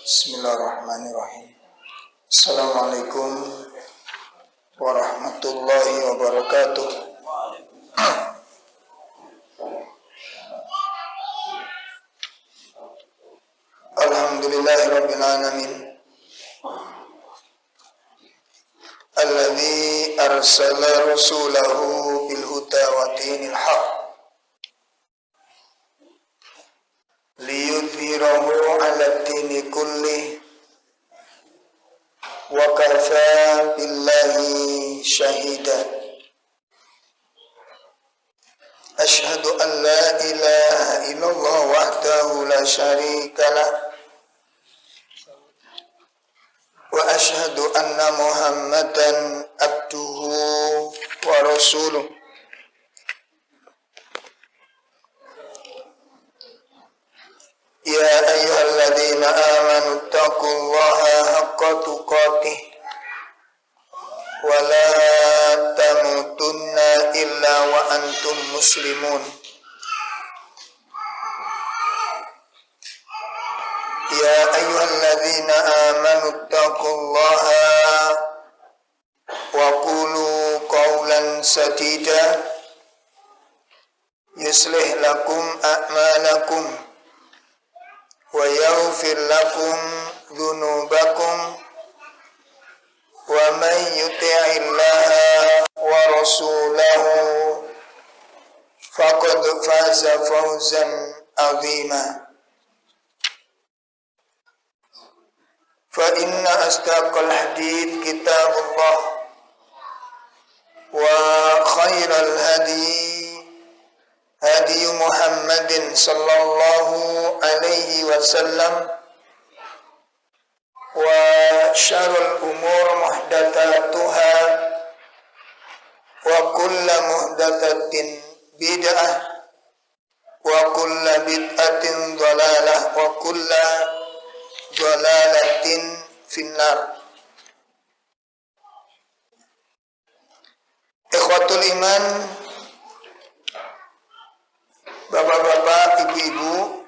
Bismillahirrahmanirrahim. Assalamualaikum warahmatullahi wabarakatuh. Alhamdulillahirabbil alamin. Alladzi arsala rasulahu bil huda wa dinil haq liyudhhirahu 'ala dini kulli wa kafa billahi shahida. Ashhadu an la ilaha illallah wahdahu la syarika lah wa ashhadu anna Muhammadan abduhu wa rasuluh. Ya ayyuhalladzina amanu taqullaha haqqa tuqatih wa la tamutunna illa wa antum muslimun. Ya ayyuhalladzina amanu taqullaha wa qulu qawlan sadida yuslih lakum a'malakum wa yaghfir lakum dhunubakum wa man yuti'illaha wa rasulahu faqad faza fawzan 'azima. Fa inna asdaqal hadits kitabullah wa khairal hadi hadi Muhammadin sallallahu alaihi wasallam wa syarrul umur muhdatsatuha wa kullu muhdatsatin bid'ah wa kullu bid'atin dhalalah wa kullu dhalalatin finnar. Ikhwatul iman, bapak-bapak, ibu-ibu,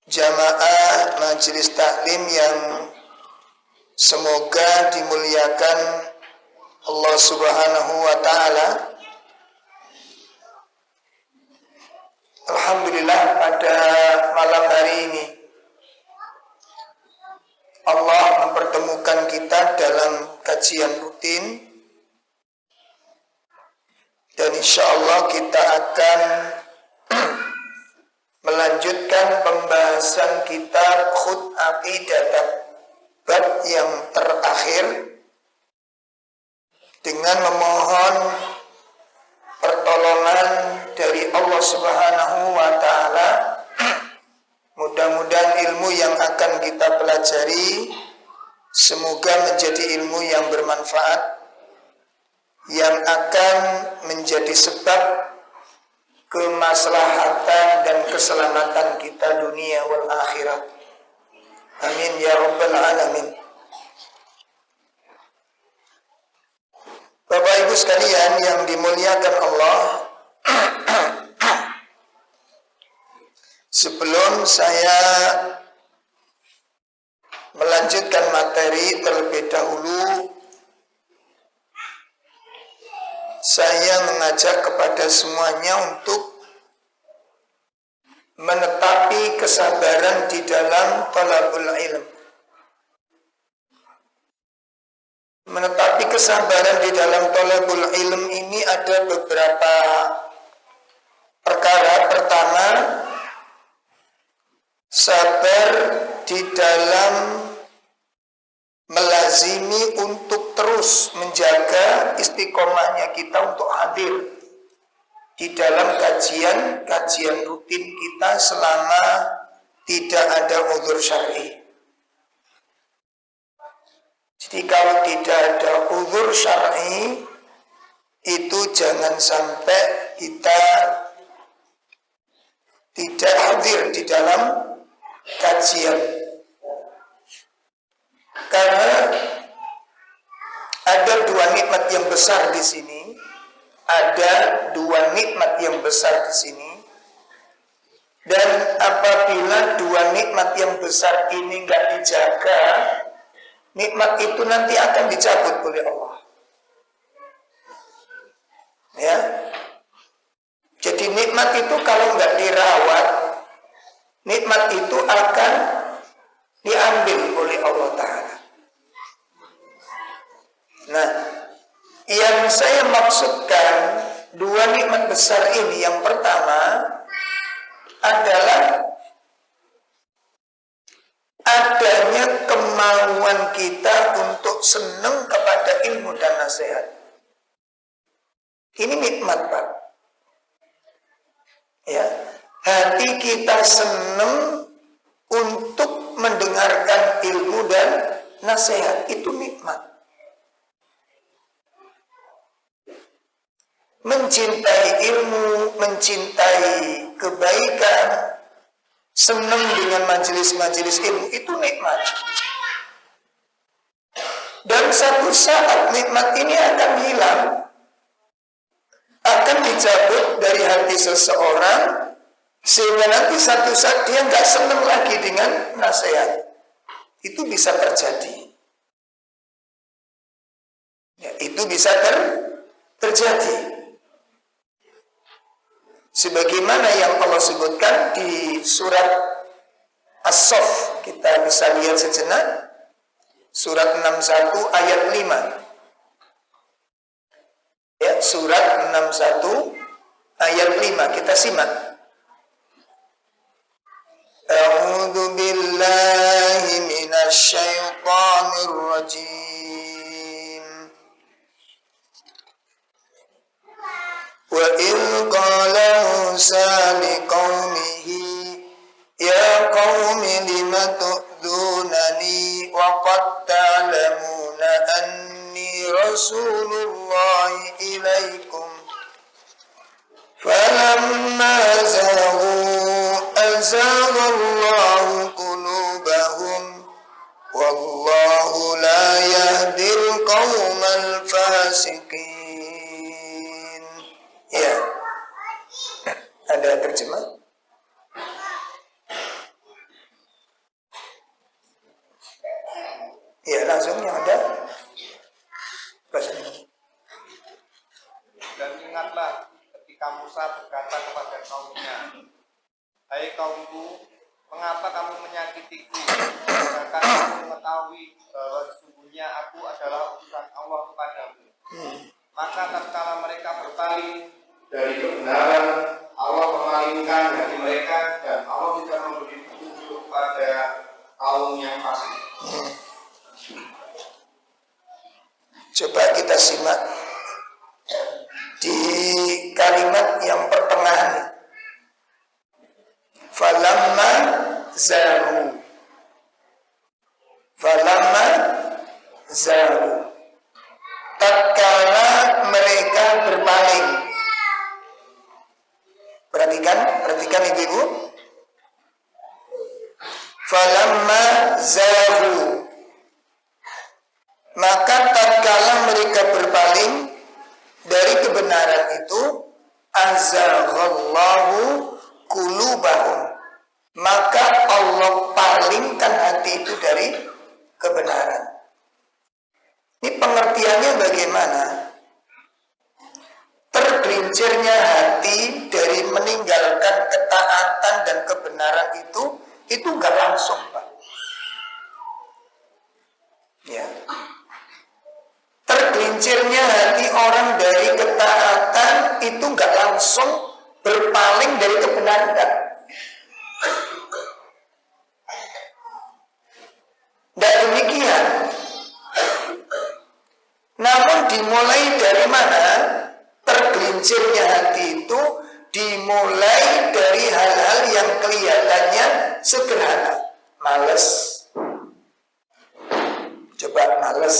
jamaah majelis taklim yang semoga dimuliakan Allah Subhanahu wa taala. Alhamdulillah, pada malam hari ini Allah mempertemukan kita dalam kajian rutin, dan insya Allah kita akan melanjutkan pembahasan kitab Khud Aqidah, bab yang terakhir, dengan memohon pertolongan dari Allah Subhanahu wa taala. Mudah-mudahan ilmu yang akan kita pelajari semoga menjadi ilmu yang bermanfaat, yang akan menjadi sebab kemaslahatan dan keselamatan kita dunia wal akhirat. Amin ya rabbal alamin. Bapak Ibu sekalian yang dimuliakan Allah, sebelum saya melanjutkan materi, terlebih dahulu saya mengajak kepada semuanya untuk menetapi kesabaran di dalam talabul ilm. Menetapi kesabaran di dalam talabul ilm ini ada beberapa perkara. Pertama, sabar di dalam melazimi untuk terus menjaga istiqomahnya kita untuk hadir di dalam kajian rutin kita selama tidak ada uzur syar'i. Jadi kalau tidak ada uzur syar'i, itu jangan sampai kita tidak hadir di dalam kajian. Karena ada dua nikmat yang besar di sini. Ada dua nikmat yang besar di sini. Dan apabila dua nikmat yang besar ini nggak dijaga, nikmat itu nanti akan dicabut oleh Allah. Ya, jadi nikmat itu kalau nggak dirawat, nikmat itu akan diambil oleh Allah Ta'ala. Nah, yang saya maksudkan dua nikmat besar ini, yang pertama adalah adanya kemauan kita untuk senang kepada ilmu dan nasihat. Ini nikmat, Pak. Ya, hati kita senang untuk mendengarkan ilmu dan nasihat, itu nikmat. Mencintai ilmu, mencintai kebaikan, senang dengan majelis-majelis ilmu, itu nikmat. Dan satu saat nikmat ini akan hilang, akan dicabut dari hati seseorang, sehingga nanti satu saat dia nggak senang lagi dengan nasihat. Itu bisa terjadi. Ya, itu bisa terjadi. Sebagaimana yang Allah sebutkan di surat As-Saff, kita bisa lihat sejenak, surat 61 ayat 5. Ya, surat 61 ayat 5, kita simak. A'udzu billahi minasy syaithanir rajim. Wa idh qala Musa liqaumihi ya qaumi lima tu'dunani wa qad ta'lamuna anni rasulullahi ilaikum falamma zaghu azagha Allahu qulubahum wallahu la yahdil qaumal fasiqin. Ya, ada terjemah? Ya, langsung yang ada bahasa. Dan ingatlah ketika Musa berkata kepada kaumnya, hai kaumku, mengapa kamu menyakitiku, sedangkan kamu mengetahui bahwa sesungguhnya aku adalah utusan Allah kepadamu. Maka tatkala mereka berpaling dari kebenaran, Allah memalingkan hati mereka dan Allah tidak memberi petunjuk pada kaum yang fasik. Coba kita simak di kalimat yang pertengahan. Falamma zaru. Falamma zaru. Tatkala mereka berpaling. Perhatikan ibu-ibu. Falamma zaru. Maka tatkala mereka berpaling dari kebenaran itu, azaghallahu qulubahum, maka Allah palingkan hati itu dari kebenaran. Ini pengertiannya bagaimana? Tergelincirnya hati dari meninggalkan ketaatan dan kebenaran itu nggak langsung, Pak. Ya. Tergelincirnya hati orang dari ketaatan itu nggak langsung berpaling dari kebenaran. Dan demikian. Namun dimulai dari mana? Tergelincirnya hati itu dimulai dari hal-hal yang kelihatannya sederhana. Males. Coba males.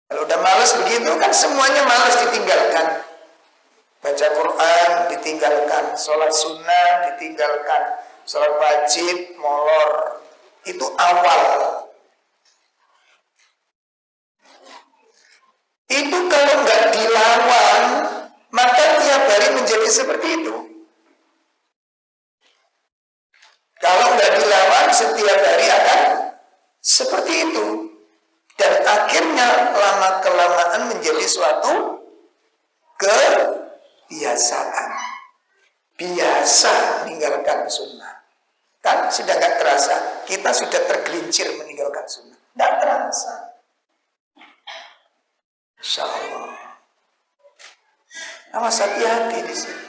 Kalau udah malas begitu kan semuanya malas ditinggalkan. Baca Quran ditinggalkan, sholat sunnah ditinggalkan, sholat wajib molor. Itu awal. Itu kalau nggak dilawan, maka tiap hari menjadi seperti itu. Kalau nggak dilawan setiap hari akan seperti itu. Dan akhirnya lama-kelamaan menjadi suatu kebiasaan. Biasa meninggalkan sunnah. Kan sudah nggak terasa. Kita sudah tergelincir meninggalkan sunnah. Nggak terasa. Insya Allah. Awas hati-hati di sini.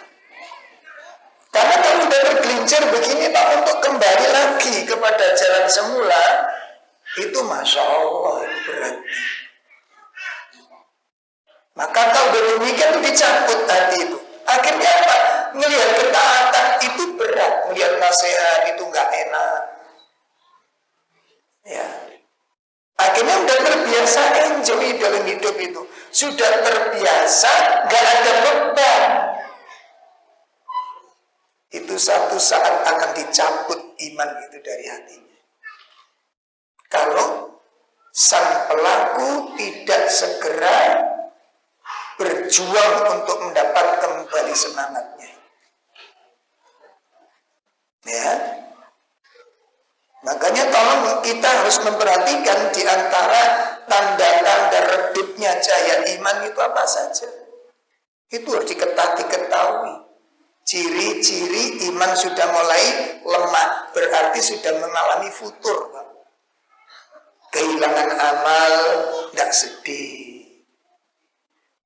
Karena kalau sudah tergelincir begini Pak, untuk kembali lagi kepada jalan semula, itu Masya Allah, itu berat. Maka kalau udah demikian itu dicabut hati itu. Akhirnya apa? Melihat ketaatan itu berat. Melihat nasihat itu nggak enak. Ya. Akhirnya udah terbiasa enjoy dalam hidup itu. Sudah terbiasa, nggak ada beban. Itu satu saat akan dicabut iman itu dari hatinya. Kalau sang pelaku tidak segera berjuang untuk mendapat kembali semangatnya. Ya. Makanya tolong kita harus memperhatikan di antara tanda-tanda redupnya cahaya iman itu apa saja. Itu harus diketahui. Ciri-ciri iman sudah mulai lemah, berarti sudah mengalami futur. Kehilangan amal, tidak sedih.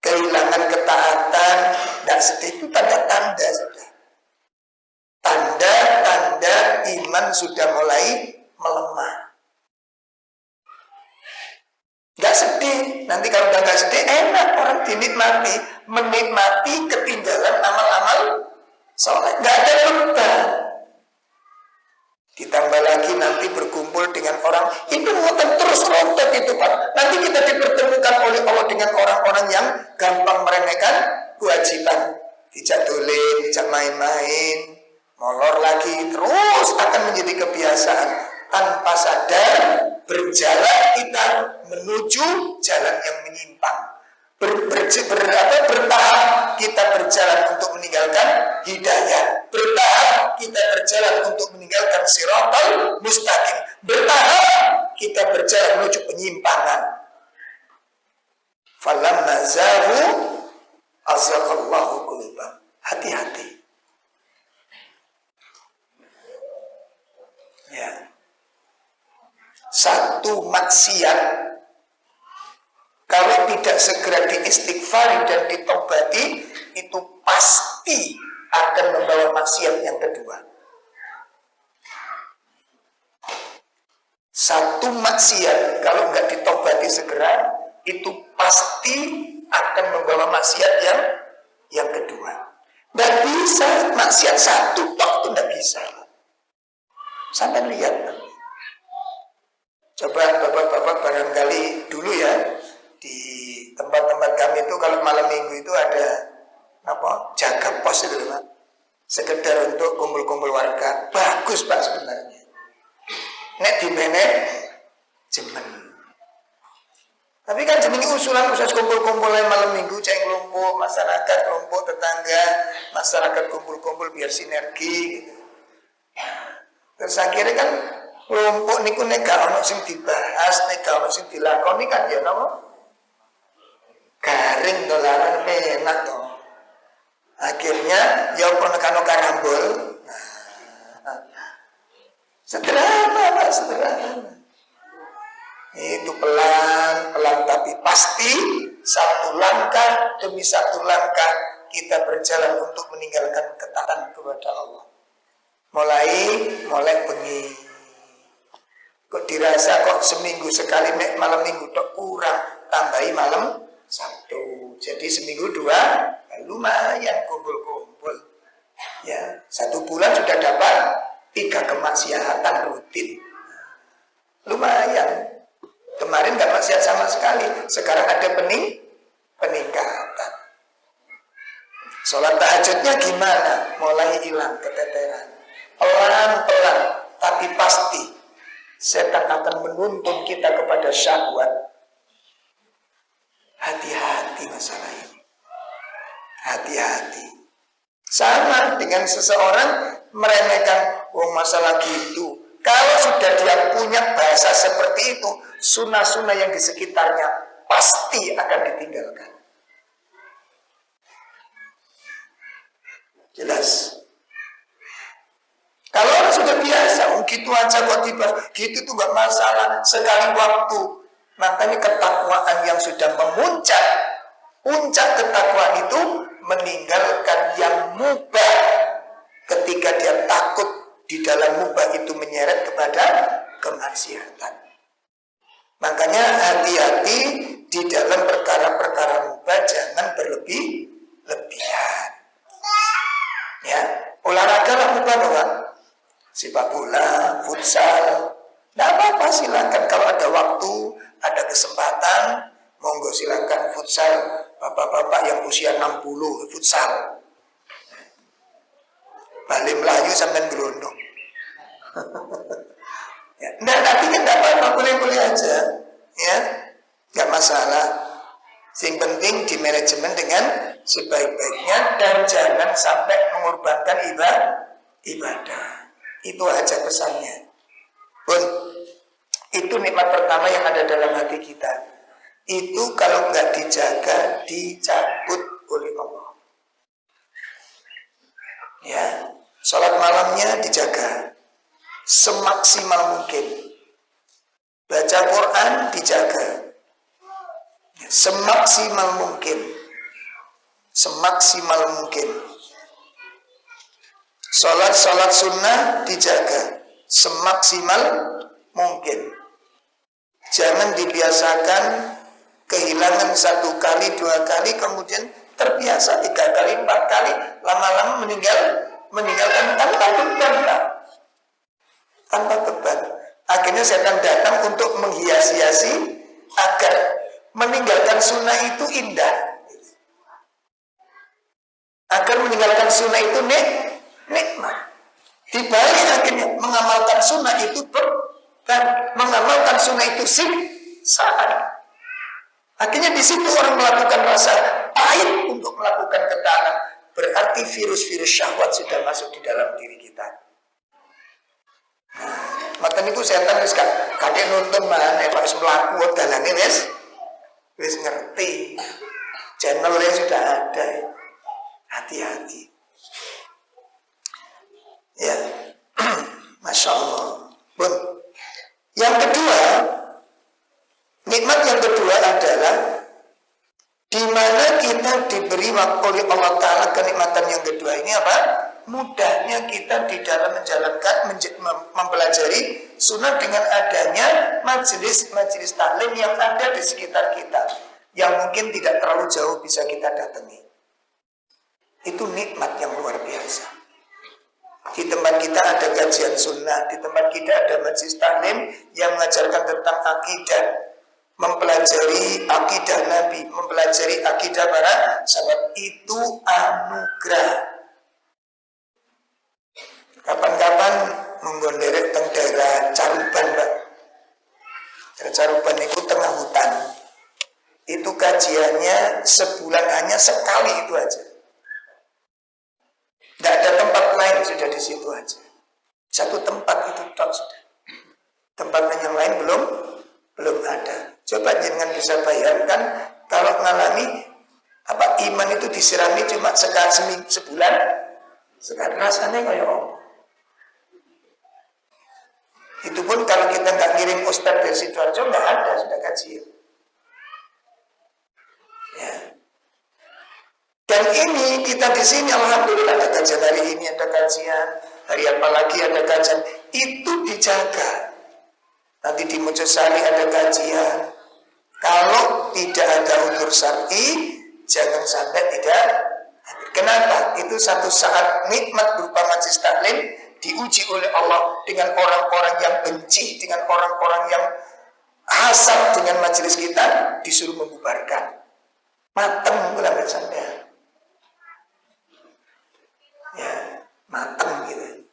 Kehilangan ketaatan, tidak sedih. Itu tanda-tanda sudah. Tanda-tanda iman sudah mulai melemah. Nggak sedih. Nanti kalau udah nggak sedih, enak orang dinikmati, menikmati ketinggalan amal-amal soleh. Nggak ada beban. Ditambah lagi nanti berkumpul dengan orang, itu akan terus rontok itu Pak. Nanti kita dipertemukan oleh Allah dengan orang-orang yang gampang meremehkan kewajiban. Dijak dolen, dijak main-main, molor lagi, terus akan menjadi kebiasaan. Tanpa sadar berjalan kita menuju jalan yang menyimpang. Bertahap kita berjalan untuk meninggalkan hidayah. Bertahap kita berjalan untuk meninggalkan siratal mustaqim. Bertahap kita berjalan menuju penyimpangan. Falamma zaghu azaghallahu qulubahum. Hati-hati. Ya. Satu maksiat kalau tidak segera diistighfari dan ditobati, itu pasti akan membawa maksiat yang kedua. Satu maksiat kalau nggak ditobati segera, itu pasti akan membawa maksiat yang kedua. Nggak bisa maksiat satu tok itu nggak bisa. Sampai lihat. Coba bapak-bapak barangkali dulu ya, di tempat-tempat kami itu kalau malam minggu itu ada jaga pos itu Pak. Sekedar untuk kumpul-kumpul warga. Bagus Pak sebenarnya. Nek di manajemen. Tapi kan jenenge usulan khusus kumpul-kumpul malam minggu, cek kelompok masyarakat, kelompok tetangga, masyarakat kumpul-kumpul biar sinergi gitu. Terus akhirnya kan kelompok niku nek gak ono sing dibahas, nek gak ono sing dilakoni kan ya napa? Garing dolaran enak to. Akhirnya ya apa nekano karambol. Sederhana Pak, sederhana. Itu pelan-pelan tapi pasti satu langkah demi satu langkah kita berjalan untuk meninggalkan ketaatan kepada Allah. Mulai bengi. Kok dirasa kok seminggu sekali malam minggu tok kurang, tambahi malam Sabtu. Jadi seminggu 2 lumayan kumpul-kumpul. Ya, 1 bulan sudah dapat 3 kemaksiatan rutin. Lumayan. Kemarin gak maksiat sama sekali, sekarang ada peningkatan. Sholat tahajudnya gimana? Mulai hilang keteteran. Pelan-pelan, tapi pasti setan akan menuntun kita kepada syahwat. Hati-hati masalah ini. Hati-hati. Sama dengan seseorang meremehkan masalah gitu. Kalau sudah dia punya bahasa seperti itu, sunnah-sunnah yang di sekitarnya pasti akan ditinggalkan. Jelas. Kalau orang sudah biasa, gitu aja kok tiba, gitu tuh gak masalah, sekali waktu. Makanya ketakwaan yang sudah memuncak, puncak ketakwaan itu meninggalkan yang mubah. Ketika dia takut di dalam mubah itu menyeret kepada kemaksiatan. Makanya hati-hati di dalam perkara-perkara mubah, jangan berlebih-lebihan. Ya, olahraga lah mubah doang. Sepak bola, futsal, tidak apa-apa, silakan kalau ada waktu, ada kesempatan, monggo silakan futsal. Bapak-bapak yang usia 60 futsal. Balik Melayu sampai gelondong. Ya, tapi kan tidak apa-apa, boleh-boleh aja, ya, nggak masalah. Yang penting di manajemen dengan sebaik-baiknya dan jangan sampai mengorbankan ibadah. Itu aja pesannya. Pun itu nikmat pertama yang ada dalam hati kita. Itu kalau nggak dijaga, dicabut oleh Allah. Ya, sholat malamnya dijaga semaksimal mungkin. Baca Quran dijaga semaksimal mungkin. Semaksimal mungkin. Sholat sunnah dijaga semaksimal mungkin. Jangan dibiasakan kehilangan 1 kali, 2 kali, kemudian terbiasa 3 kali, 4 kali, lama-lama meninggalkan tanpa beban. Tanpa beban. Akhirnya setan datang untuk menghias-hiasi agar meninggalkan sunnah itu indah. Agar meninggalkan sunnah itu nikmat. Dibalik akhirnya mengamalkan sunnah itu dan mengamalkan sunnah itu saat. Akhirnya di situ orang melakukan rasa pahit untuk melakukan ketaatan. Berarti virus-virus syahwat sudah masuk di dalam diri kita. Maka niku setan wis kadek nonton mana Pak mlaku dalane wis ngerti. Channelnya sudah ada. Hati-hati. Ya, Masya Allah. Bun. Yang kedua, nikmat yang kedua adalah di mana kita diberi oleh Allah Ta'ala kenikmatan yang kedua ini apa? Mudahnya kita di dalam menjalankan, mempelajari sunnah dengan adanya majelis taklim yang ada di sekitar kita, yang mungkin tidak terlalu jauh bisa kita datangi. Itu nikmat yang luar biasa. Di tempat kita ada kajian sunnah, di tempat kita ada majelis taklim yang mengajarkan tentang akidah, mempelajari akidah Nabi, mempelajari akidah para sahabat. Itu anugerah. Kapan-kapan menggonderek teng daerah Caruban, Pak. Daerah Caruban itu tengah hutan. Itu kajiannya sebulan hanya sekali itu aja. Tidak ada tempat lain, sudah di situ aja. Satu tempat itu tak sudah. Tempat yang lain belum ada. Coba jangan bisa bayangkan kalau mengalami iman itu disirami cuma sebulan, sekarang rasanya kayak apa? Itu pun kalau kita nggak ngirim ustadz dari Sidoarjo nggak ada sudah kajian. Ya. Dan ini kita di sini alhamdulillah ada kajian hari ini, ada kajian hari apa lagi ada kajian, itu dijaga. Nanti di Mojosari ada kajian. Kalau tidak ada udzur syar'i, jangan sampai tidak. Kenapa? Itu satu saat nikmat berupa majelis taklim diuji oleh Allah dengan orang-orang yang benci, dengan orang-orang yang hasad dengan majelis kita, disuruh membubarkan. Mateng pula nggak sampai. Ya, mateng gitu.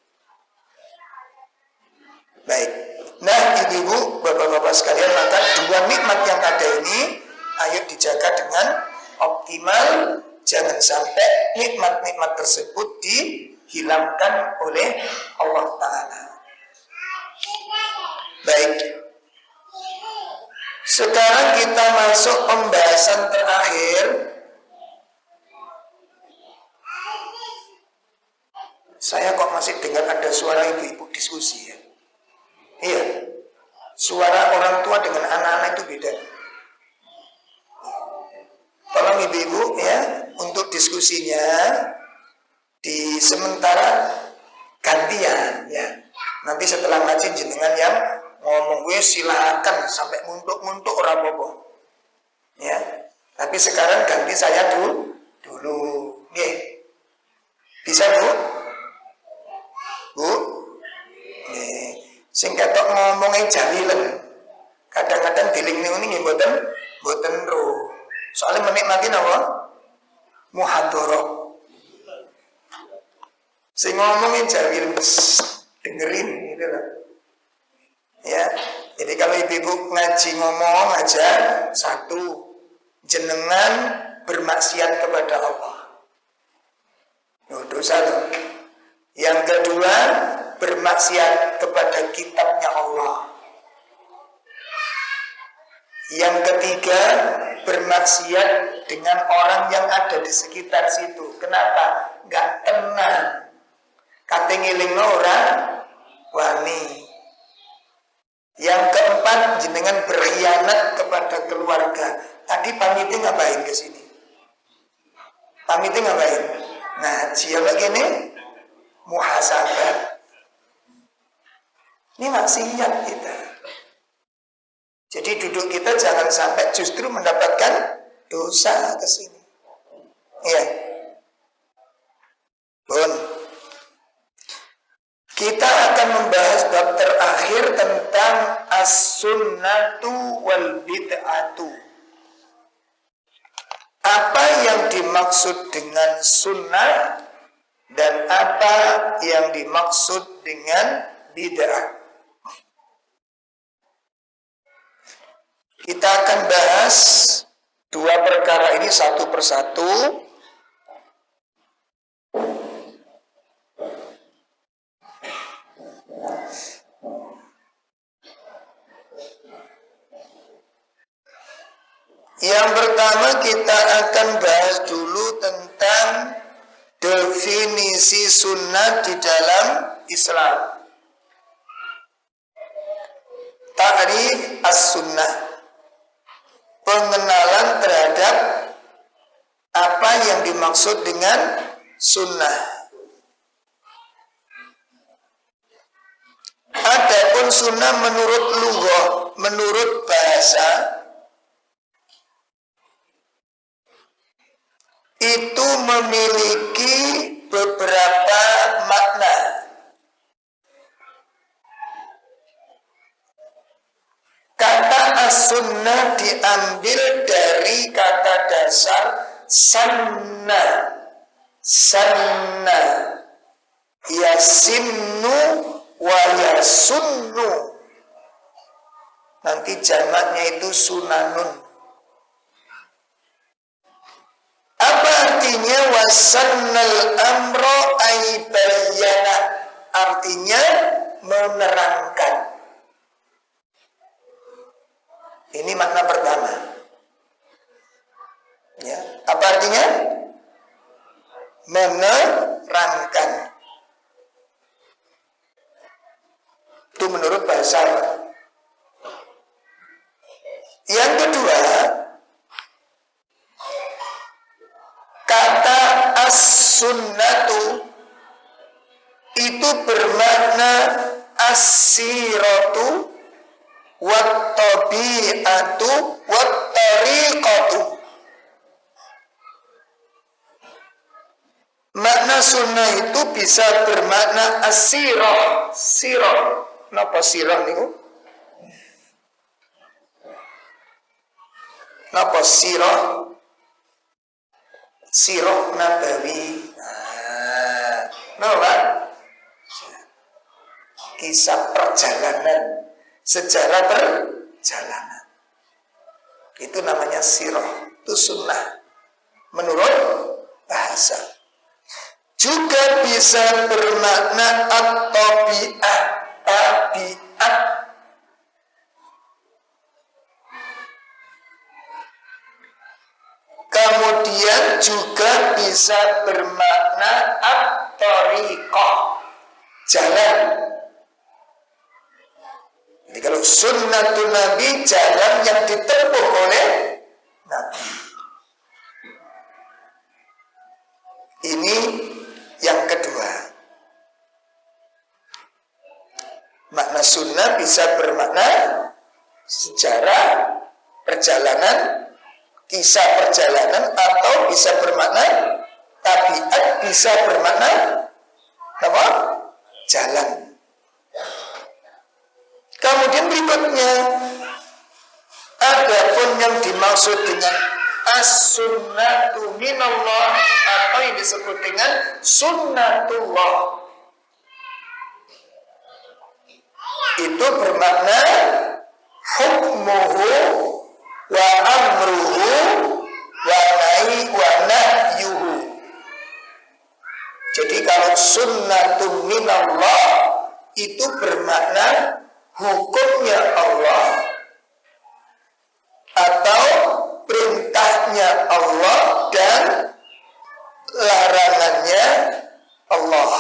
Baik. Nah, ibu-ibu, bapak-bapak sekalian, maka dua nikmat yang ada ini ayo dijaga dengan optimal jangan sampai nikmat-nikmat tersebut dihilangkan oleh Allah Ta'ala. Baik, sekarang kita masuk pembahasan terakhir. Saya kok masih dengar ada suara ibu-ibu diskusi ya? Iya, suara orang tua dengan anak-anak itu beda. Tolong ibu-ibu ya, untuk diskusinya di sementara gantian ya. Nanti setelah ngaji jenengan yang ngomong, silakan sampai muntuk-muntuk ora apa-apa. Ya. Tapi sekarang ganti saya dulu. Nggih. Bisa, Bu? Bu? Nggih. Sing ketok ngomongin jalilen. Kadang-kadang diling ini mboten ro. Soalnya menikmati apa? Muhadharah. Sing ngomongin jalilen dengerin gitu loh. Ya. Jadi kalau ibu-ibu ngaji ngomong aja, satu, jenengan bermaksiat kepada Allah. Dosa loh. Yang kedua, bermaksiat kepada kitabnya Allah. Yang ketiga, bermaksiat dengan orang yang ada di sekitar situ. Kenapa? Gak tenang. Kate ngilingno ora wani. Yang keempat, jenengan berkhianat kepada keluarga. Tadi pamitnya ngapain ke sini? Pamitnya ngapain? Nah, siapa gini? Muhasabah. Ini maksiat kita. Jadi duduk kita jangan sampai justru mendapatkan dosa ke sini. Iya. Bun. Kita akan membahas bab terakhir tentang as-sunnatu wal bid'atu. Apa yang dimaksud dengan sunnah dan apa yang dimaksud dengan bid'ah. Kita akan bahas dua perkara ini satu persatu. Yang pertama kita akan bahas dulu tentang definisi sunnah di dalam Islam. Ta'rif as-sunnah. Pengenalan terhadap apa yang dimaksud dengan sunnah. Adapun sunnah menurut lughah, menurut bahasa, itu memiliki beberapa makna. Kata as-sunnah diambil dari kata dasar sanna. Sanna yasinnu wa yasunnu. Nanti jamaknya itu sunanun. Apa artinya wasannal amro ay bayyana? Artinya menerangkan. Ini makna pertama. Ya, apa artinya? Menerangkan. Itu menurut bahasa. Yang kedua, kata as-sunnatu itu bermakna as-siratu wat-tabi'atu wat-tariqatu. Makna sunnah itu bisa bermakna as-sirah. Sirah. Napa sirah niku? Napa sirah? Sirah nabawi. Napa? Kisah perjalanan, sejarah perjalanan. Itu namanya sirah. Itu sunnah. Menurut bahasa. Juga bisa bermakna at-tabi'ah, tabiat. Kemudian juga bisa bermakna at-tariqah, jalan. Jadi kalau sunnatun Nabi, jalan yang ditempuh oleh Nabi. Ini yang kedua. Makna sunnah bisa bermakna sejarah, perjalanan, kisah perjalanan, atau bisa bermakna tabiat, bisa bermakna apa? Jalan. Kemudian berikutnya, adapun yang dimaksud dengan as-sunnatu minallah atau yang disebut dengan sunnatullah, itu bermakna hukmuhu wa amruhu wa nahyuhu. Jadi kalau sunnatun minallah itu bermakna hukumnya Allah atau perintahnya Allah dan larangannya Allah.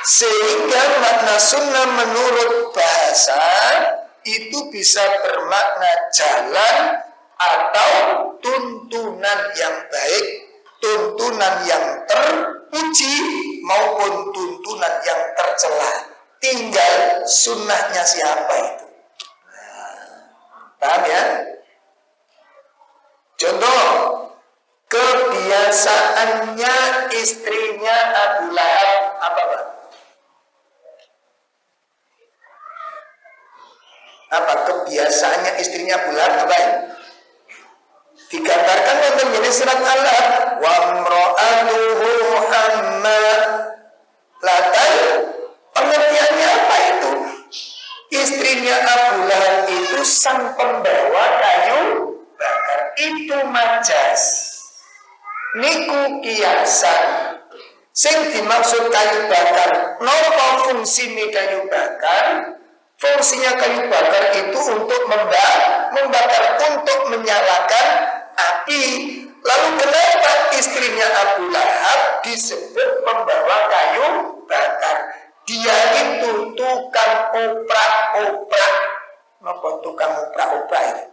Sehingga makna sunnah menurut bahasa itu bisa bermakna jalan atau tuntunan yang baik, tuntunan yang terpuji maupun tuntunan yang tercela. Tinggal sunnahnya siapa itu. Paham ya? Contoh, kebiasaannya istrinya Abu Lahab apa Pak? Apa kebiasaannya istrinya Abu Lahab ngapain? Digambarkan dalam ini surat Allah, wa imra'atuhu hammalatal. Pengertiannya apa itu? Istrinya Abu Lahab itu sang pembawa kayu bakar. Itu majas. Niku kiasan. Sing dimaksud kayu bakar, napa fungsine kayu bakar? Fungsinya kayu bakar itu untuk membakar, untuk menyalakan api. Lalu kenapa istrinya Abu Lahab disebut pembawa kayu bakar? Dia itu tukang oprak-oprak. Napa tukang oprak-oprak itu?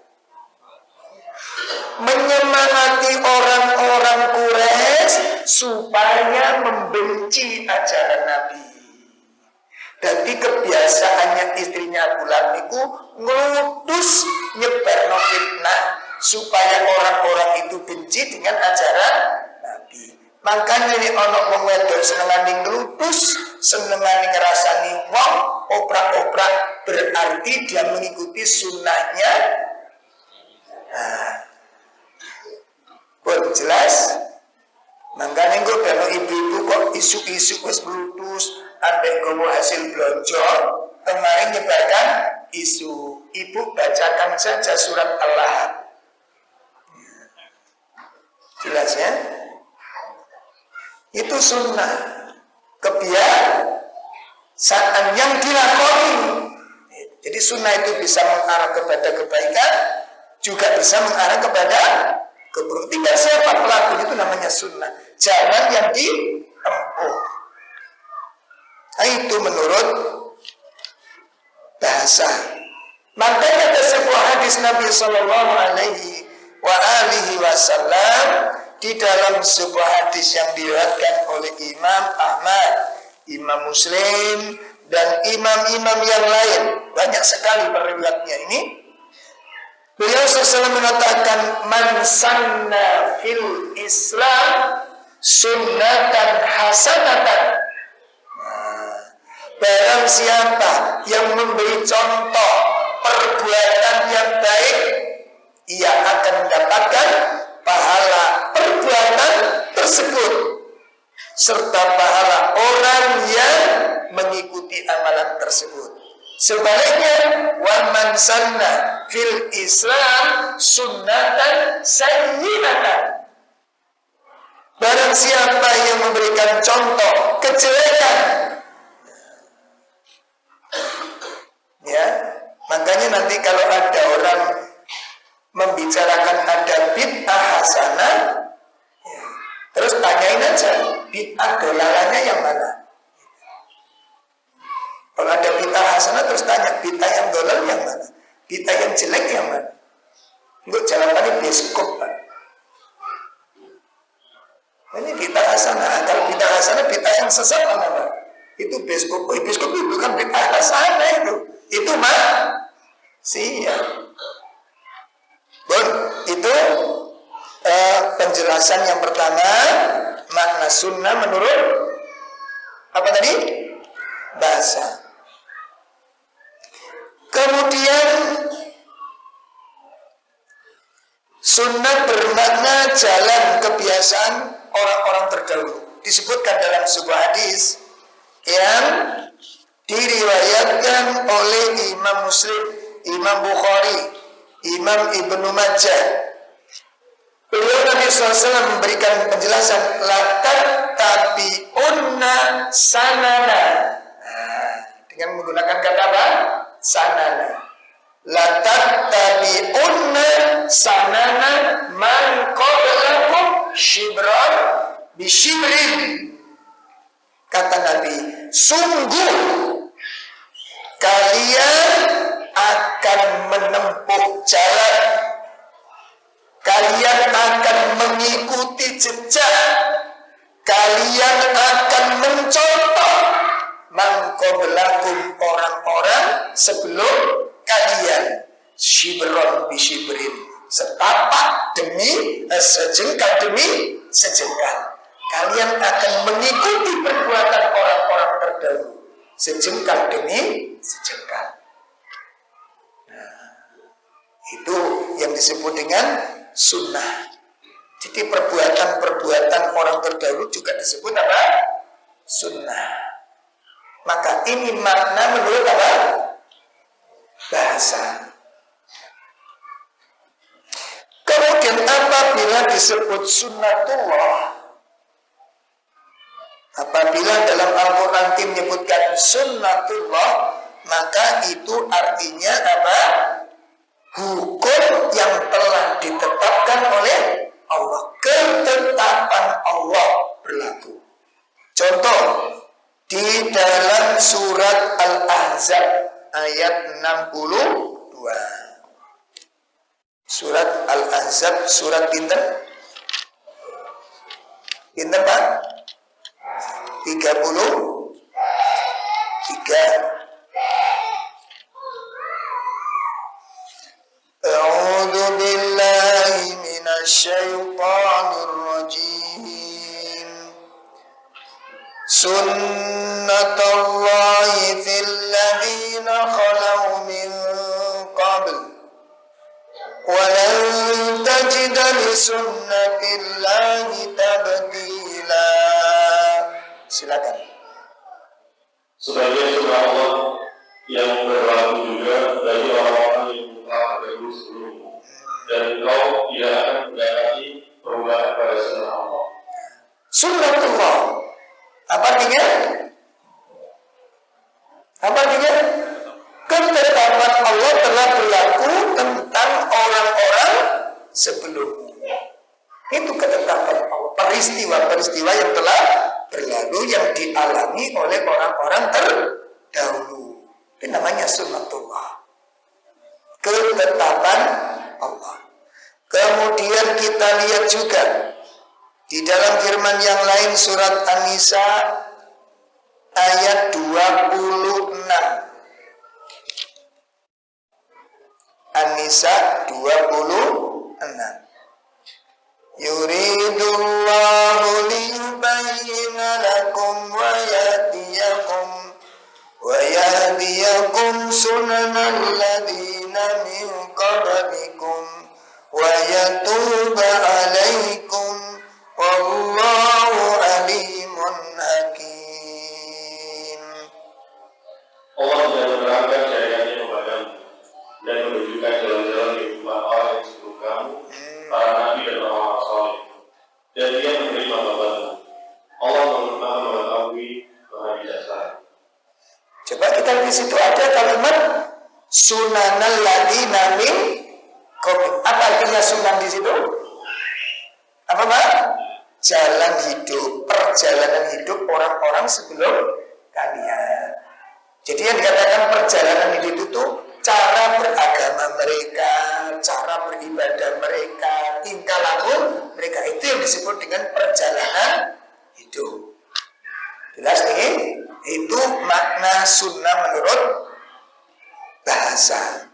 Menyemangati orang-orang Quraisy supaya membenci ajaran Nabi. Jadi kebiasaannya istrinya Abu Lahab niku ngutus nyebarno fitnah supaya orang-orang itu benci dengan ajaran Nabi. Makanya ini ono wong wedok senengane nglutus, senengane ngrasani wong oprak-oprak, berarti dia mengikuti sunnahnya. Pun jelas. Makanya engko kalau ibu-ibu kok isu-isu wis nglutus ambek gowo hasil blonjo, kemarin nyebarkan isu, ibu bacakan saja surat Allah. Jelas ya? Itu sunnah, kebiasaan yang dilakoni. Jadi sunnah itu bisa mengarah kepada kebaikan, juga bisa mengarah kepada keburukan. Tinggal siapa pelaku, itu namanya sunnah. Jalan yang ditempuh. Nah, itu menurut bahasa. Makanya ada sebuah hadis Nabi Sallallahu Alaihi Wasallam di dalam sebuah hadis yang diriwayatkan oleh Imam Ahmad, Imam Muslim, dan imam-imam yang lain. Banyak sekali periwayatnya ini. Beliau SAW mengatakan, man sanna fil Islam sunnatan hasanatan. Barang siapa yang memberi contoh perbuatan yang baik, ia akan mendapatkan pahala perbuatan tersebut serta pahala orang yang mengikuti amalan tersebut. Sebaliknya, wa man sanna fil Islam sunnatan sayyi'atan. Barang siapa yang memberikan contoh kejelekan, ya, makanya nanti kalau ada orang membicarakan ada bid'ah hasanah, ya, terus tanyain aja bid'ah dolalannya yang mana. Kalau ada bid'ah hasanah terus tanya bid'ah yang dolal yang mana, bid'ah yang jelek yang mana. Untuk jawabannya biskop, Pak. Ini bid'ah hasanah. Kalau bid'ah hasanah, bid'ah yang sesat mana, Pak? Itu biskop. Biskop itu bukan bid'ah hasanah itu. Itu maksiat. Bon, itu penjelasan yang pertama, makna sunnah menurut apa tadi? Bahasa. Kemudian sunnah bermakna jalan kebiasaan orang-orang terdahulu. Disebutkan dalam sebuah hadis yang diriwayatkan oleh Imam Muslim, Imam Bukhari, Imam Ibnu Majah. Beliau Nabi SAW memberikan penjelasan latar tabi'unna sanana. Dengan menggunakan kata apa? Sanana. Latar tabi'unna sanana man qablakum shibran bishibrin. Kata Nabi, sungguh kalian akan menempuh jalan, kalian akan mengikuti jejak, kalian akan mencontoh mangkobelakum orang-orang sebelum kalian, shibron bishibrin, setapak demi sejengkal demi sejengkal. Kalian akan mengikuti perbuatan orang-orang terdahulu, sejengkal demi sejengkal. Nah, itu yang disebut dengan sunnah. Jadi perbuatan-perbuatan orang terdahulu juga disebut apa? Sunnah. Maka ini makna menurut apa? Bahasa. Kemudian apabila disebut sunnatullah, apabila dalam Al-Quran menyebutkan sunnatullah, maka itu artinya apa? Hukum yang telah ditetapkan oleh Allah. Ketetapan Allah berlaku. Contoh, di dalam surat Al-Ahzab ayat 62. Surat Al-Ahzab, surat pinten? Pinten, Pak? 33. A'udzu billahi minasyaitonir rajim. Sunnatullahi fil ladzina khalau min qabl wa lan tajida li sunnatillahi tabdila. Silakan. Sebagai sunnah Allah yang berlaku juga bagi orang-orang yang telah terdahulu sebelummu, dan engkau tidak akan mendapati perubahan pada sunnah Allah. Sunnatullah. Apa artinya? Apa artinya? Ketetapan Allah telah berlaku tentang orang-orang sebelummu. Itu ketetapan Allah. Peristiwa-peristiwa yang telah berlalu yang dialami oleh orang-orang terdahulu. Itu namanya sunnatullah. Ketetapan Allah. Kemudian kita lihat juga di dalam firman yang lain surat An-Nisa ayat 26. An-Nisa 26. Yuridullahu liyubayyina lakum wa yahdiyakum sunanal ladzina min qablikum wa yatuba alaikum wallahu alimun hakim. Allah tidak menerangkan syariatnya kepadamu sunanal ladzina min qablikum. Apa artinya sunan di situ? Apa Pak? Jalan hidup, perjalanan hidup orang-orang sebelum kalian. Jadi yang dikatakan perjalanan hidup itu cara beragama mereka, cara beribadah mereka, tingkah laku mereka, itu yang disebut dengan perjalanan hidup. Jelas nih? Itu makna sunnah menurut bahasa.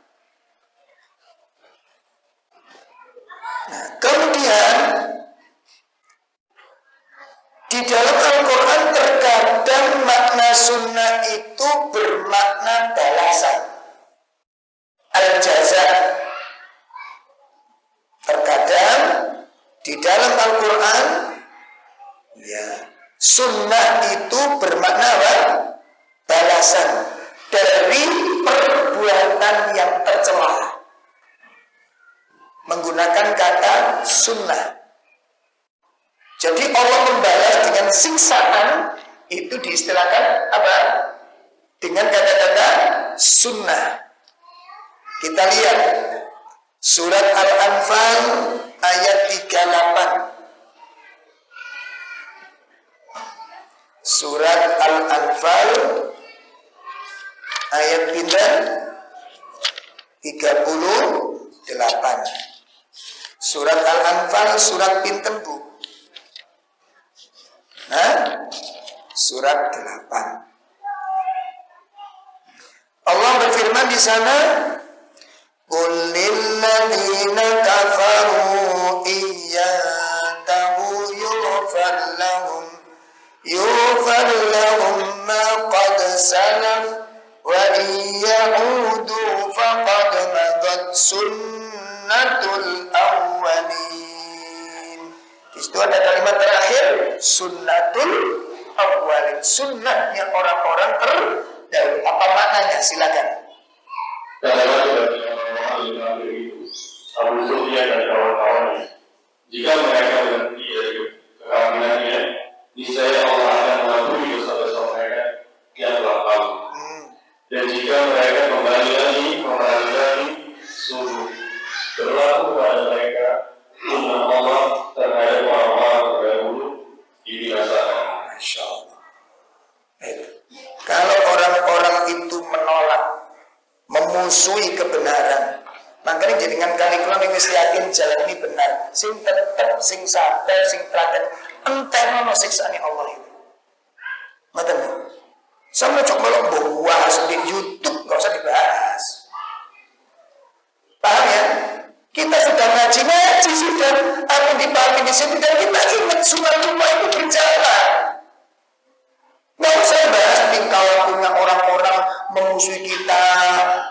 Nah, kemudian di dalam Al-Quran terkadang makna sunnah itu bermakna balasan, al-jaza. Terkadang di dalam Al-Quran ya, sunnah itu bermakna apa? Balasan dari perbuatan yang tercela. Menggunakan kata sunnah. Jadi Allah membalas dengan siksaan itu diistilahkan apa? Dengan kata-kata sunnah. Kita lihat surat Al-Anfal ayat 38. Surat Al-Anfal ayat pinten 38. Surat Al-Anfal surat pinten Bu? Surat 8. Allah berfirman di sana, "Qul lil ladzina kafaru iyyantahu yughfar lahum ma qad salaf wa iyyaudu faqad madat sunnatul awwalin." Di situ ada kalimat terakhir, sunnatul awwalin, sunnahnya orang-orang terdahulu. Apa maknanya? Silakan. Katakan dari orang-orang yang kafir itu, Abu Sufyan dan kawan-kawannya, jika mereka berhenti dari kekafirannya, niscaya Allah akan mengampuni dosa-dosa mereka yang telah lalu. Dan jika mereka kembali lagi, sungguh berlaku pada mereka sunnah Allah terhadap orang-orang terdahulu dibinasakan. Masya Allah. Kalau orang-orang itu menolak, memusuhi kebenaran, makanya jenengan kali kula nek wis yakin jalan ini benar, sing tetep, sing sabar, sing telaten, enterno siksane Allah itu. Mboten. Sampe cok melok bahas di YouTube, enggak usah dibahas. Paham ya? Kita sudah ngaji sudah, apa yang dipahami di sini, dan kita ingat sunnah itu berjalan. Nggak usah bahas tingkah lakunya orang-orang memusuhi kita,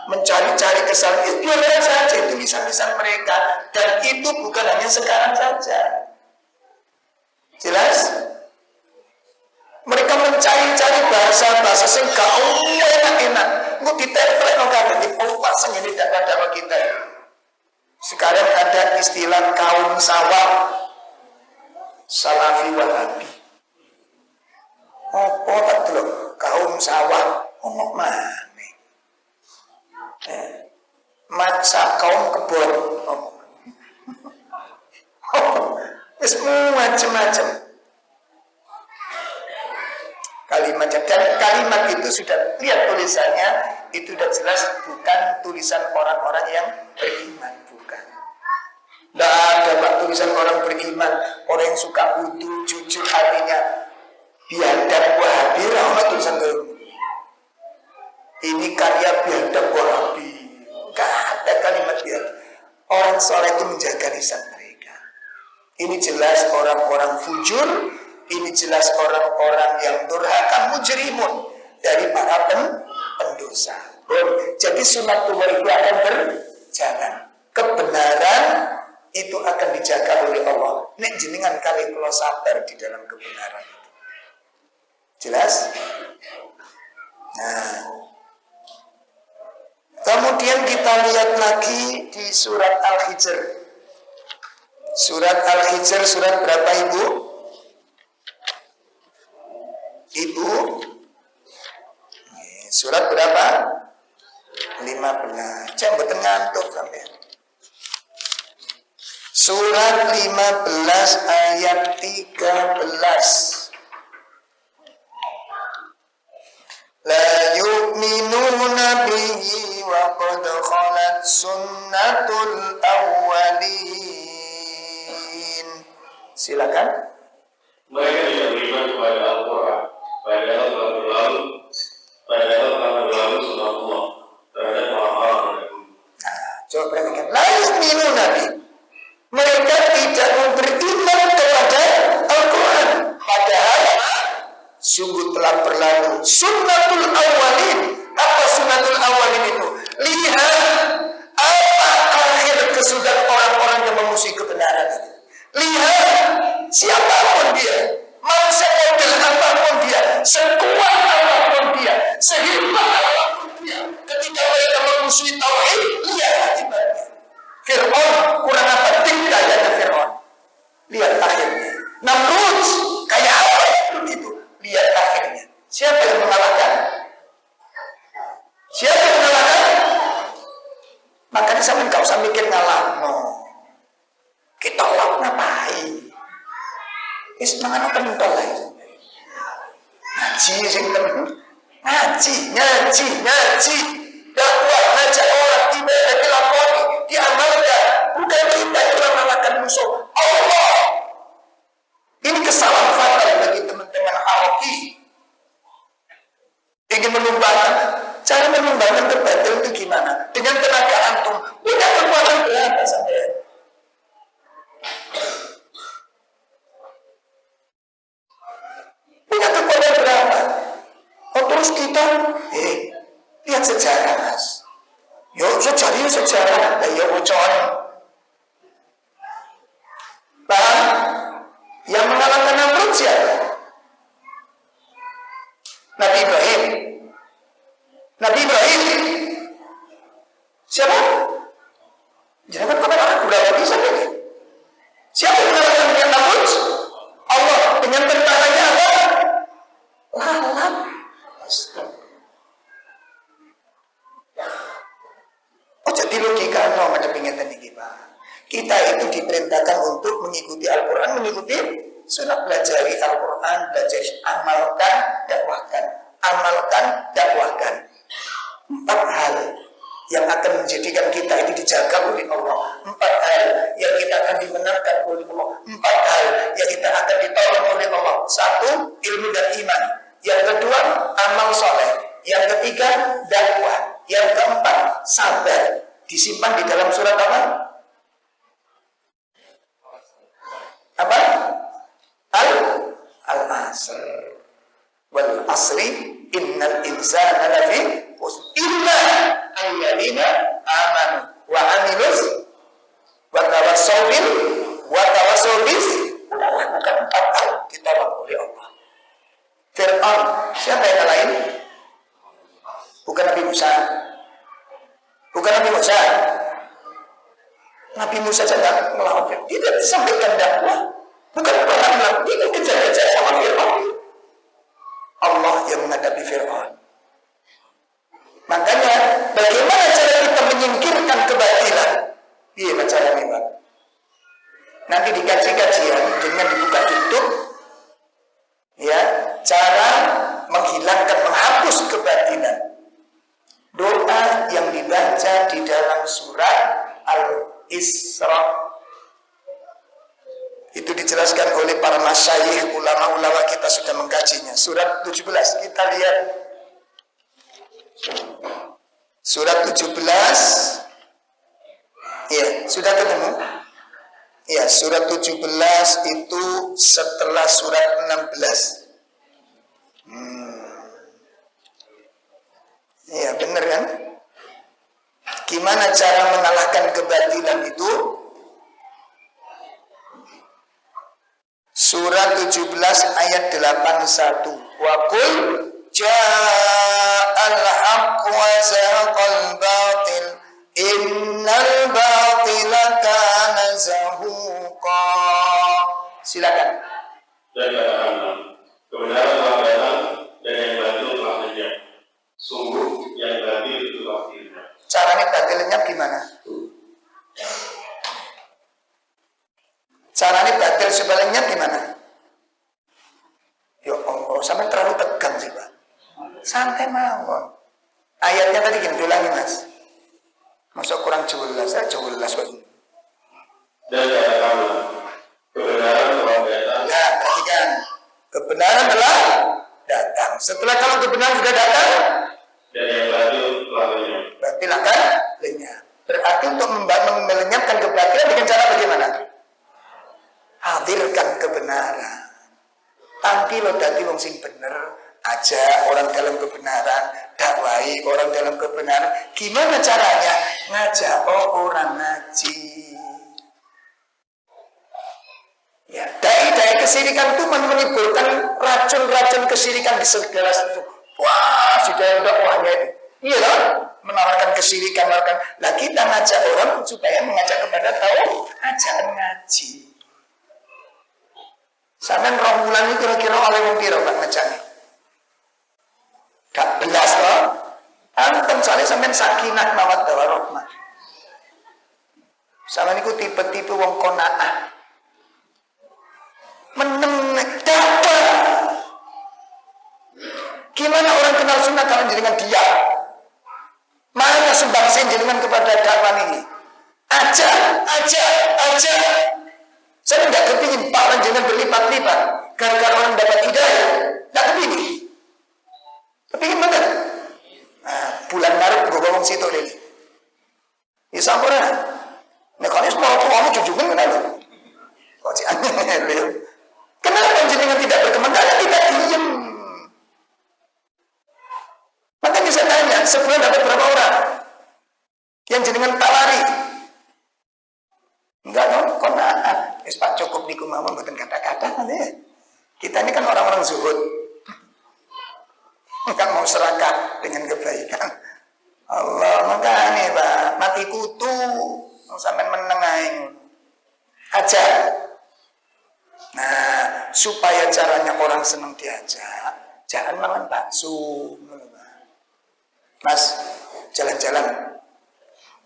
mencari-cari kesalahan. Biarkan saja itu lisan-lisan mereka, dan itu bukan hanya sekarang saja. Jelas? Mereka mencari-cari bahasa-bahasa sing gak enak-enak. Nggak ditempel nggak ada di pasang ini tidak ada kita. Sekarang ada istilah kaum sawah, salafi wahabi. Apa tak dulu kaum sawah ngomong mana? Maksa kaum kebon. Macam-macam kalimat, dan kalimat itu sudah lihat tulisannya, itu sudah jelas bukan tulisan orang-orang yang beriman, bukan. Tidak ada Pak tulisan orang beriman, orang yang suka wudhu, jujur hatinya, biadab wahabi, rahmat tulisan itu. Ini karya biadab wahabi, gak ada kalimat biadab. Orang soleh itu menjaga lisan mereka. Ini jelas orang-orang fujur, ini jelas orang-orang yang durhaka, mujrimun, dari para pendosa. Jadi sunatullah itu akan berjalan. Kebenaran itu akan dijaga oleh Allah. Nek jenengan kali kalau sabar di dalam kebenaran itu. Jelas? Nah, kemudian kita lihat lagi di surat Al-Hijr. Surat Al-Hijr surat berapa Ibu? Ibu? Surat berapa? 15. Cek mboten ngantuk sampean. Surat 15 ayat 13. La yu'minuna bihi wa qad khalat sunnatul awwalin. Silakan. Mereka tidak beriman kepada Al-Quran, padahal telah berlalu sunnah Allah terhadap orang-orang terdahulu. Coba perhatikan. La yu'minuna bihi. Mereka tidak beriman kepada Al-Quran, padahal sungguh telah berlalu sunnatul awalin. Apa sunnatul awalin itu? Lihat apa akhir kesudahan orang-orang yang memusuhi kebenaran itu. Lihat siapapun dia, manusia model apapun dia, sekuat apapun dia, sehebat apapun dia, ketika mereka memusuhi tauhid, lihat akibatnya. Fir'aun kurang apa dayanya Fir'aun. Lihat akhirnya. Namrud kayak apa itu? Lihat akhirnya. Siapa yang mengalahkan? Siapa yang mengalahkan? Makanya saya enggak usah mikir ngalah. No. Kita lap ngapain? Mangan pentol lah. Ngaji sing temen. Ngaji. Dakwah ngajak orang ibadah dilakoni, diamalkan. Bukan kita yang mengalahkan musuh Allah. Ini kesalahan fatal bagi teman-teman Aroki. Ingin menumbangkan. Cara menumbangkan kebatil itu gimana? Dengan tenaga antum. Punya kekuatan berapa sampai? Punya kekuatan berapa? Oh terus kita, lihat sejarah mas. Sejarah. Nah, bocor. Paham? Yang mengalahkan Namrud siapa? Nabi Ibrahim. Siapa? Jangan komen orang berapa bisa ini. Siapa yang mengalahkan Namrud? Allah. Dengan tentaranya apa? Lalat. Oh jadi logika no ada penginginan ini Pak. Kita itu diperintahkan untuk mengikuti Al-Quran, mengikuti sunnah, pelajari Al-Quran, belajar, amalkan, dakwahkan. 4 hal yang akan menjadikan kita ini dijaga oleh Allah. 4 hal yang kita akan dimenangkan oleh Allah. 4 hal yang kita akan ditolong oleh Allah. 1, ilmu dan iman. Yang kedua, amal soleh. Yang ketiga, dakwah. Yang keempat, sabar. Disimpan di dalam surat apa? Apa? Al-Asr. Wal asri innal insana lafi khusr illa alladziina amanu wa amilus wa tawassaw bil wa tawassaw bis. Bukan 4 hal ditolong oleh Allah. Fir'aun, siapa yang lain? Bukan Nabi Musa. Nabi Musa saja melawan Fir'aun. Tidak disampaikan dakwah. Bukan perang, tidak kejar-kejar sama Fir'aun. Allah yang menghadapi Fir'aun. Makanya bagaimana cara kita menyingkirkan kebatilan? Iya caranya Pak. Nanti dikaji kajian dengan dibuka YouTube. Ya, cara menghilangkan, menghapus kebatilan. Doa yang dibaca di dalam surat Al-Isra. Itu dijelaskan oleh para masyayikh, ulama-ulama kita sudah mengkajinya. Surat 17, kita lihat. Surat 17. Ya, sudah ketemu? Ya, surat 17 itu setelah surat 16. Ya, benar kan? Gimana cara mengalahkan kebatilan itu? Surat 17 ayat 81. Wa qul ja'al haqq wa zahaqal batil innal batila kana zahuqa. Silakan. Dan katakanlah, kebenaran telah datang dan yang batil telah lenyap. Sungguh yang batil itu pasti lenyap. Caranya badal lenyap gimana? Caranya badal supaya lenyap gimana? Ya Allah, sampai terlalu tegang sih Pak. Santai mawon. Ayatnya tadi gini, ulangi Mas. Masuk kurang jelas, jelas kok ini. Dan katakanlah, kebenaran telah datang. Ya, perhatikan. Kebenaran telah datang. Setelah kalau kebenaran sudah datang, Dan yang batil telah lenyap. berarti akan lenyap. Berarti untuk melenyapkan kebatilan dengan cara bagaimana? Hadirkan kebenaran. Tampil dadi wong sing bener, ajak orang dalam kebenaran, dakwai orang dalam kebenaran. Gimana caranya? Ngajak orang ngaji. Ya, dai-dai kesirikan itu menimbulkan racun-racun kesirikan di segala sesuatu. Wah, sudah dakwahnya itu. Iya loh, menawarkan kesirikan, menawarkan. Nah, kita ngajak orang supaya mengajak kepada tahu, ajaran ngaji. Sampai rombulan itu kira-kira oleh wong piro Pak ngajaknya? Gak belas loh. Anten soalnya sampai sakinah mawaddah warahmah. Sama niku tipe-tipe wong qanaah. Meneng dakwah. Gimana orang kenal sunnah kalau jenengan diam? Mana sumbangsi jenengan kepada dakwah ini? Aja. Saya tidak kepingin Pak jenengan berlipat-lipat gara-gara orang dapat hidayah. Tidak kepingin. Kepingin banget. Nah, bulan Maret gue ngomong situ ini. Ya sampurna. Nah kalau semua kamu jujurkan kenapa? Kok sih aneh. Kenapa jenengan tidak berkembang? Karena tidak diem. Maka bisa tanya, sebulan dapat berapa orang? Yang jenengan tawari? Enggak dong, kok nah. Pak cukup di kumama bukan kata-kata nanti. Kita ini kan orang-orang zuhud. Kan mau serakah dengan kebaikan. Allah, makanya Pak, mati kutu. Sampai menengahin. Aja. Nah, supaya caranya orang senang diajak, jangan makan bakso. Mas, jalan-jalan,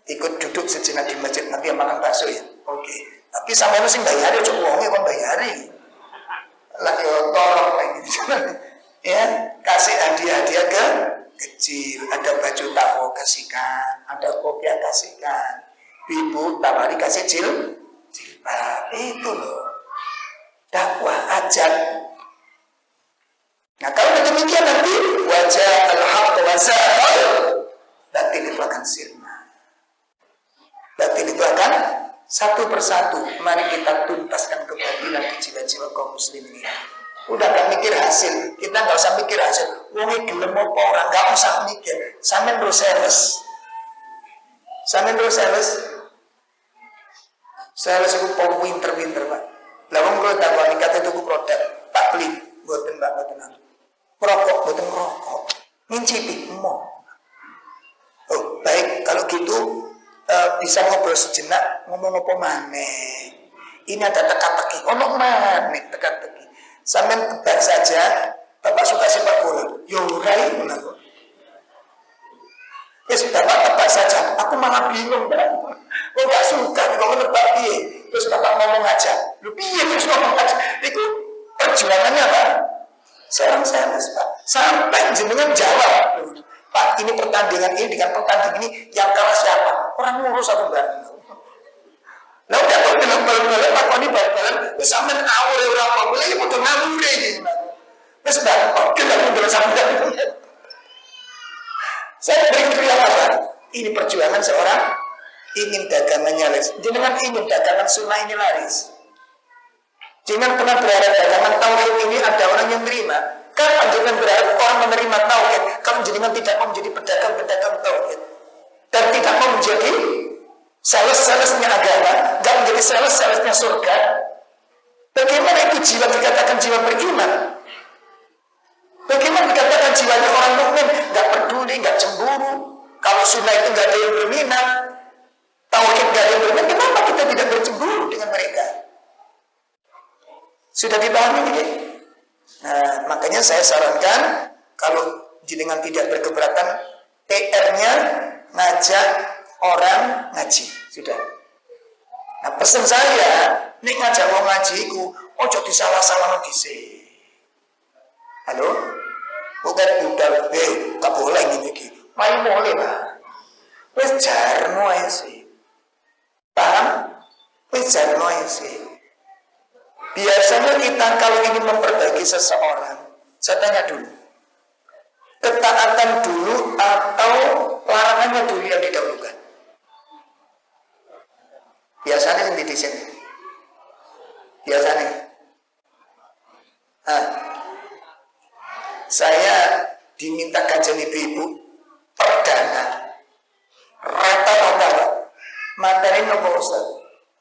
ikut duduk sejenak di masjid, nanti yang makan bakso ya. Oke. Tapi sama lu sing bayari, coba uangnya kon bayari. Lah yo tolong lagi. Ya, kasih hadiah-hadiah ke kecil, ada baju tako kasihkan, ada kopiah kasihkan. Ibu tawari kasih jilbab. Itu loh. Dakwah ajak. Nah kalau demikian nanti wajah al-haq wa zahar, batin itu akan sirna. Batin itu akan satu persatu. Mari kita tuntaskan kebatilan di jiwa-jiwa kaum muslimin. Udah gak mikir hasil, kita gak usah mikir hasil. Wongi gelem apa orang, gak usah mikir. Sampeyan terus sales itu pinter-pinter Pak. Lawang kalau dakwah nikah itu produk tak beli, buatan Mbak buatan merokok, buatan merokok, ngincipi mau. Oh baik, kalau gitu bisa ngobrol sejenak, ngomong apa maneh. Ini ada teka-teki, ngomong maneh teka-teki. Sampai tebak saja, Bapak suka sepak bola, yorai menang. Yes, Bapak tebak saja, aku malah bingung kan. Kok gak suka, kok menebak piye. Terus Bapak ngomong aja, lu piye terus ngomong aja. Itu perjuangannya Pak. Seorang sales Pak, sampai jenengan jawab, Pak ini pertandingan ini dengan pertandingan ini yang kalah siapa? Orang ngurus aku Mbak. Lah udah kok bilang bal-balan, Pak ini bal-balan, terus sampai awure orang apa, boleh ya udah ngawure gitu. Terus Mbak, kok kita mundur sampai. Saya beri kriya apa? Ini perjuangan seorang ingin dagangannya laris. Jenengan ingin dagangan sunnah ini laris. Jangan pernah berharap dagangan tauhid ini ada orang yang terima. Kapan jangan berharap orang menerima tauhid? Kalau jenengan tidak mau menjadi pedagang-pedagang tauhid dan tidak mau menjadi sales-salesnya agama, tidak menjadi sales-salesnya surga. Bagaimana itu jiwa dikatakan jiwa beriman? Bagaimana dikatakan jiwanya orang mukmin? Nggak peduli, nggak cemburu. Kalau sunnah itu nggak ada yang berminat, tauhid nggak ada yang berminat, kenapa kita tidak bercemburu dengan mereka? Sudah dipahami ini? Nah, makanya saya sarankan kalau jenengan tidak berkeberatan, PR-nya ngajak orang ngaji. Sudah. Nah, pesan saya, nek ngajak wong ngaji iku ojo disalah-salahno dhisik. Halo? Bukan budal, gak boleh ngene iki. Mai boleh, Pak. Wis jarno ae sih. Paham? Wis jarno ae sih. Biasanya kita kalau ingin memperbaiki seseorang, saya tanya dulu. Ketaatan dulu atau larangannya dulu yang didahulukan? Biasanya yang di sini. Biasanya. Saya diminta kajian ibu-ibu perdana. Rata-rata materi nopo Ustaz.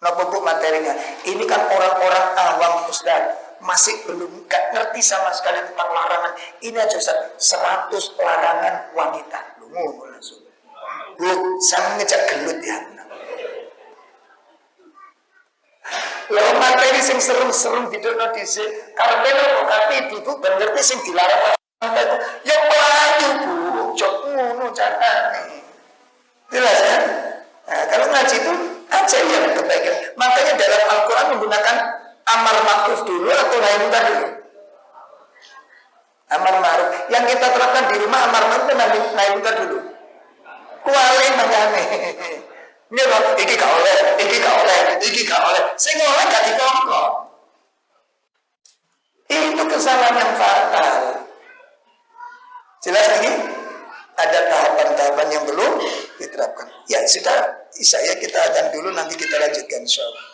Nopo Bu materinya. Ini kan orang-orang awam Ustaz. Masih belum gak ngerti sama sekali tentang larangan. Ini aja Ustaz, 100 larangan wanita. Lu ngomong langsung. Bu, saya ngejak gelut ya. Lalu materi sing serem-serem didukno dhisik. Karepe nopo tapi ibu ben ngerti sing dilarang wanita itu. Ya pelayu Bu, jok ngono carane. Jelas ya? Nah, kalau ngaji itu aja yang kebaikan. Makanya dalam Al-Quran menggunakan amar ma'ruf dulu atau nahi munkar dulu. Amar ma'ruf. Yang kita terapkan di rumah amar ma'ruf itu nahi munkar dulu. Kuali mangane. Ini loh, iki gak oleh, iki gak oleh, iki gak oleh. Sing oleh gak dikongkon. Itu kesalahan yang fatal. Jelas lagi? Ada tahapan-tahapan yang belum diterapkan. Ya sudah, saya kita akan dulu, nanti kita lanjutkan insyaallah.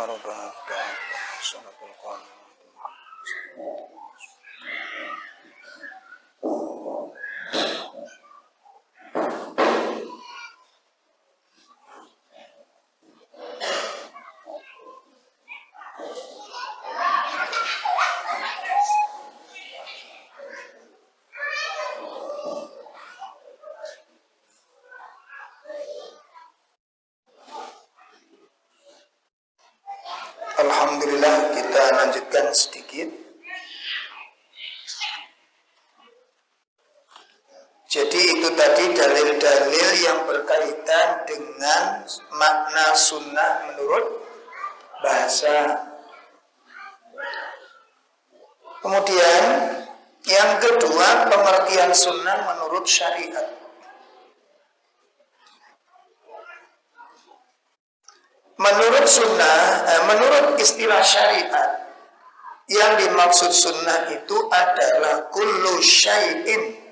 rabbana salatul qawmi. Alhamdulillah, kita lanjutkan sedikit. Jadi itu tadi dalil-dalil yang berkaitan dengan makna sunnah menurut bahasa. Kemudian yang kedua, pengertian sunnah menurut syariat. Menurut sunnah, menurut istilah syariat, yang dimaksud sunnah itu adalah kullu syai'in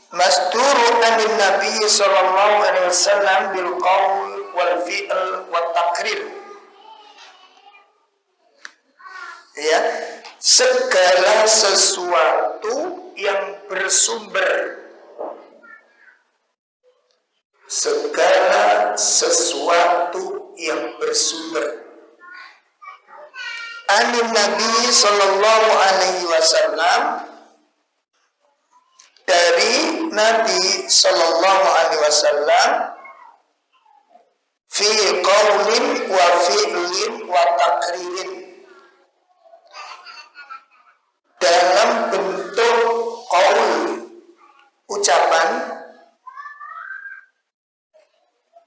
masduru anin Nabi sallallahu alaihi wasallam bil qaul wal fi'l wat taqrir. Ya, segala sesuatu yang bersumber, segala sesuatu yang bersumber anin Nabi sallallahu alaihi wasallam, dari Nabi sallallahu alaihi wasallam, fi qaulin wa fi'lin wa taqririn, dalam bentuk qaul, ucapan,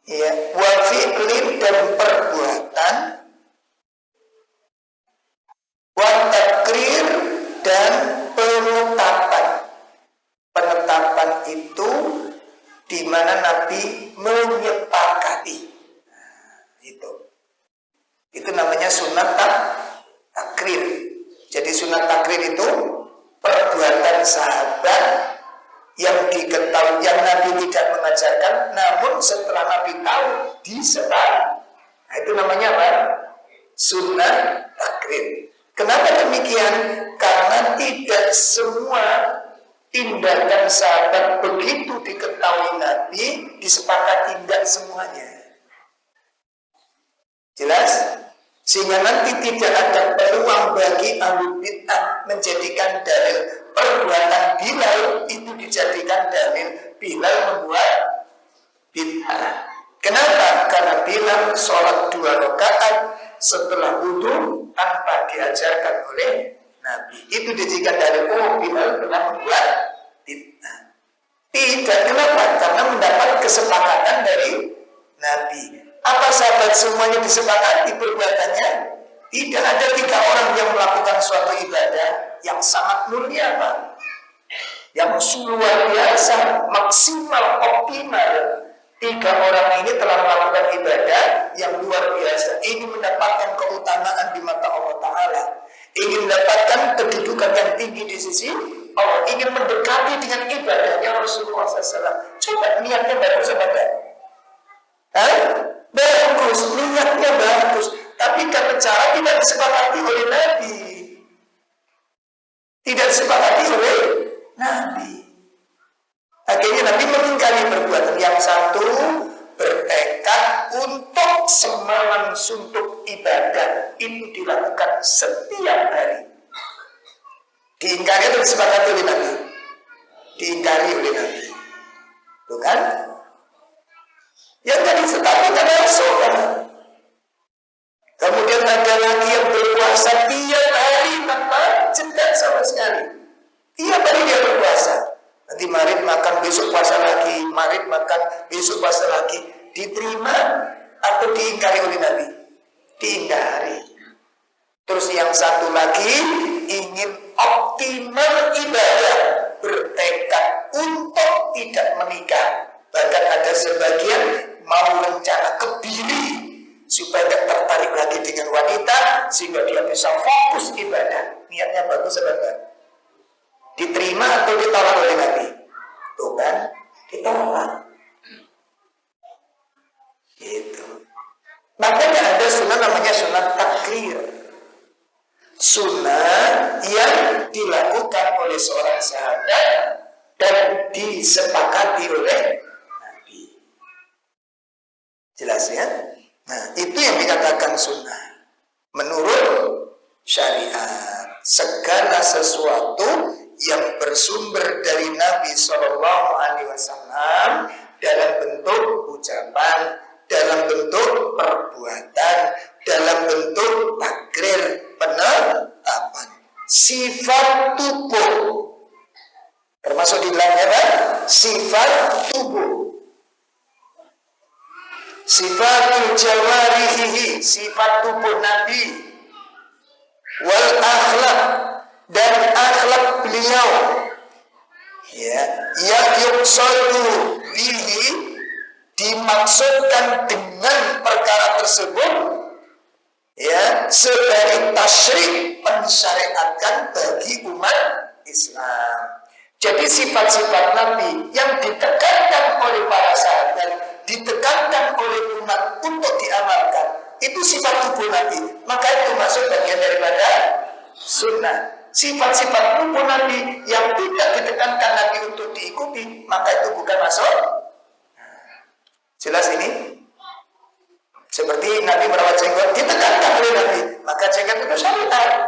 ya, wa fi'lin, dan perbuatan, wa taqrir, dan penetapan. Penetapan itu di mana Nabi menyepakati. Itu namanya sunat takrir. Jadi sunat takrir itu perbuatan sahabat yang diketahui, yang Nabi tidak mengajarkan, namun setelah Nabi tahu disepakati. Nah, itu namanya apa? Sunat takrir. Kenapa demikian? Karena tidak semua tindakan sahabat begitu diketahui Nabi disepakati, tidak semuanya. Jelas? Sehingga nanti tidak ada peluang bagi ahli bid'ah menjadikan dalil perbuatan Bilal itu dijadikan dalil Bilal membuat bid'ah. Kenapa? Karena Bilal sholat 2 rakaat setelah wudu tanpa diajarkan oleh Nabi. Itu dijadikan dalil, oh Bilal pernah membuat bid'ah. Tidak, kenapa? Karena mendapat kesepakatan dari Nabi. Apa sahabat semuanya disepakati perbuatannya? Tidak, ada 3 orang yang melakukan suatu ibadah yang sangat mulia, Pak. Yang luar biasa, maksimal, optimal. 3 orang ini telah melakukan ibadah yang luar biasa. Ingin mendapatkan keutamaan di mata Allah Ta'ala. Ingin mendapatkan kedudukan yang tinggi di sisi Allah. Ingin mendekati dengan ibadahnya Rasulullah SAW. Coba niatnya bagus apa enggak? Bagus, niatnya bagus. Tapi karena cara tidak disepakati oleh Nabi. Tidak disepakati oleh Nabi. Akhirnya Nabi mengingkari perbuatan. Yang satu bertekad untuk semalam suntuk ibadah. Itu dilakukan setiap hari. Diingkari atau disepakati oleh Nabi? Diingkari oleh Nabi. Tuh kan? Yang tadi tetapi ada sholat. Kemudian ada lagi yang berpuasa tiap hari tanpa jeda sama sekali. Tiap hari dia berpuasa. Nanti maghrib makan, besok puasa lagi. Maghrib makan, besok puasa lagi. Diterima atau diingkari oleh Nabi? Diingkari. Terus yang satu lagi ingin optimal ibadah, bertekad untuk tidak menikah. Bahkan ada sebagian mau rencana kebiri supaya tidak tertarik lagi dengan wanita sehingga dia bisa fokus ibadah. Niatnya bagus apa enggak? Diterima atau ditolak oleh Nabi? Tuh kan, ditolak. Gitu. Makanya ada sunnah namanya sunnah takrir. Sunnah yang dilakukan oleh seorang sahabat dan disepakati oleh Nabi. Jelas ya? Nah, itu yang dikatakan sunnah. Menurut syariat, segala sesuatu yang bersumber dari Nabi Shallallahu Alaihi Wasallam dalam bentuk ucapan, dalam bentuk perbuatan, dalam bentuk takrir, penetapan, sifat tubuh, termasuk di dalamnya apa? Sifat tubuh, sifatul jawarihi, sifat tubuh Nabi, wal akhlak, dan akhlak beliau, ya, yang yuqsadu bihi, dimaksudkan dengan perkara tersebut, ya, sebagai tasyrik, mensyariatkan bagi umat Islam. Jadi sifat-sifat Nabi yang ditekankan oleh para sahabat, ditekankan oleh umat untuk diamalkan, itu sifat tubuh Nabi, maka itu masuk bagian daripada sunnah. Sifat-sifat tubuh Nabi yang tidak ditekankan Nabi untuk diikuti, maka itu bukan masuk. Jelas ini? Seperti Nabi merawat jenggot, ditekankan oleh Nabi, maka jenggot itu syariat,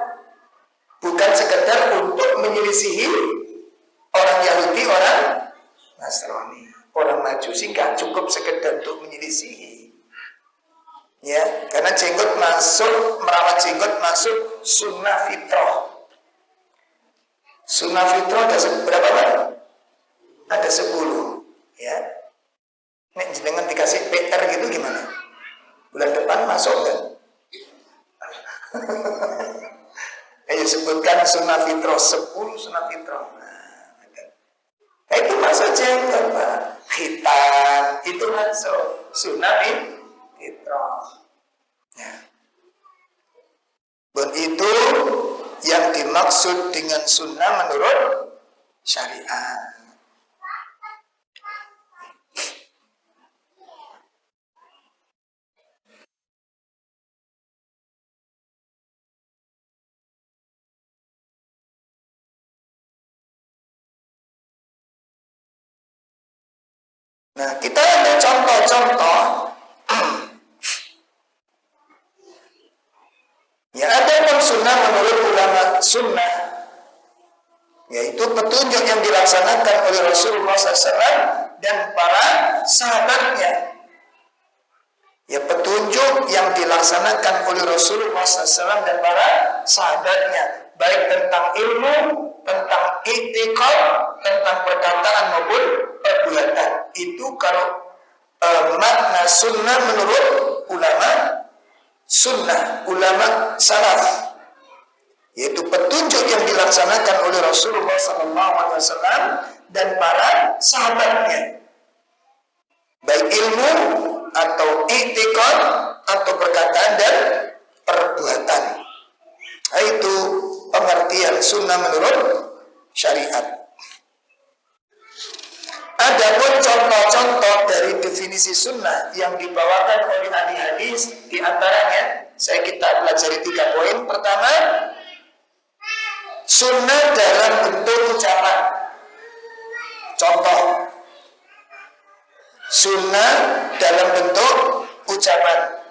bukan sekedar untuk menyelisihi orang Yahudi, orang Nasrani, orang Majusi, nggak cukup sekedar untuk menyelisihi. Ya, karena jenggot masuk, merawat jenggot masuk sunnah fitrah. Sunnah fitrah ada berapa Pak? Ada 10. Ya. Nek jenengan dikasih PR gitu gimana? Bulan depan masuk kan? Ayo sebutkan sunnah fitrah, 10 sunnah fitrah. Nah, itu masuk jenggot Pak. Khitan itu masuk sunnah fitrah. Ya. Dan itu yang dimaksud dengan sunnah menurut syariat. Nah, kita ada contoh-contoh. Ya, ada pun sunnah menurut ulama sunnah, yaitu petunjuk yang dilaksanakan oleh Rasulullah SAW dan para sahabatnya. Ya, petunjuk yang dilaksanakan oleh Rasulullah SAW dan para sahabatnya, baik tentang ilmu, tentang i'tiqad, tentang perkataan maupun perbuatan. Itu kalau makna sunnah menurut ulama sunnah, ulama salaf, yaitu petunjuk yang dilaksanakan oleh Rasulullah SAW dan para sahabatnya, baik ilmu atau i'tiqad atau perkataan dan perbuatan. Itu pengertian sunnah menurut syariat. Adapun contoh-contoh dari definisi sunnah yang dibawakan oleh ahli hadis, di antaranya kita pelajari 3 poin. Pertama, sunnah dalam bentuk ucapan. Contoh, sunnah dalam bentuk ucapan.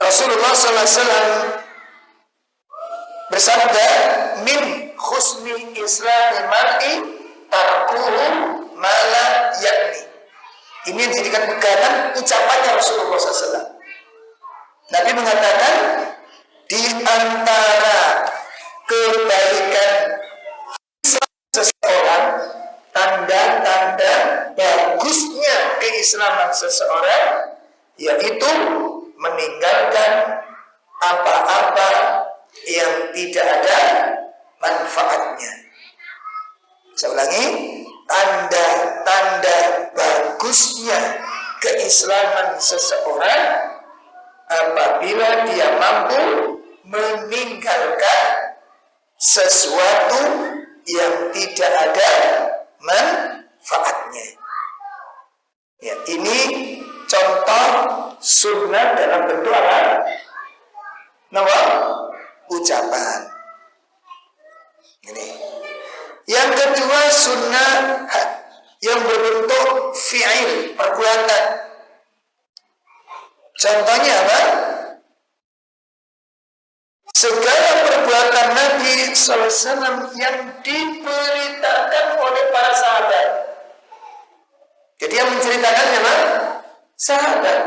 Rasulullah SAW bersabda, min husni islamil mar'i tarkuhu ma la yakni. Ini yang dijadikan pegangan ucapannya Rasulullah SAW. Nabi mengatakan, di antara kebaikan seseorang, tanda-tanda bagusnya keislaman seseorang, yaitu meninggalkan apa-apa yang tidak ada manfaatnya. Saya ulangi, tanda-tanda bagusnya keislaman seseorang apabila dia mampu meninggalkan sesuatu yang tidak ada manfaatnya. Ya, ini sunnah dalam bentuk apa? Nama ucapan. Ini. Yang kedua sunnah yang berbentuk fi'il, perbuatan. Contohnya apa? Segala perbuatan Nabi SAW yang diberitakan oleh para sahabat. Jadi yang menceritakan siapa? Sahabat.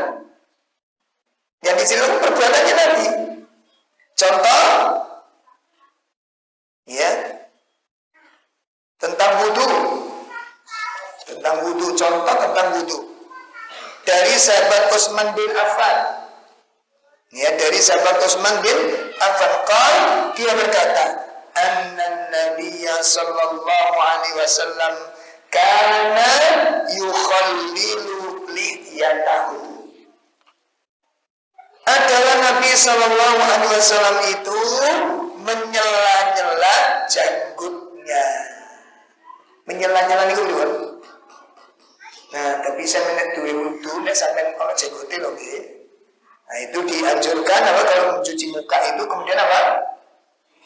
Yang diceritakan perbuatannya Nabi. Contoh, ya, tentang wudu. Contoh tentang wudu. Dari sahabat Utsman bin Affan. Ya, dari sahabat Utsman bin Affan dia berkata, "Anna Nabiyya sallallahu alaihi wasallam kana yukhallilu lihyatahu." Adalah Nabi sallallahu alaihi wasallam itu menyela-nyela janggutnya. Menyela-nyela niku lho. Nah, tapi saya menek duwe wudu nek sampean ana jenggote lho nggih. Nah, itu dianjurkan apa kalau mencuci muka itu kemudian apa?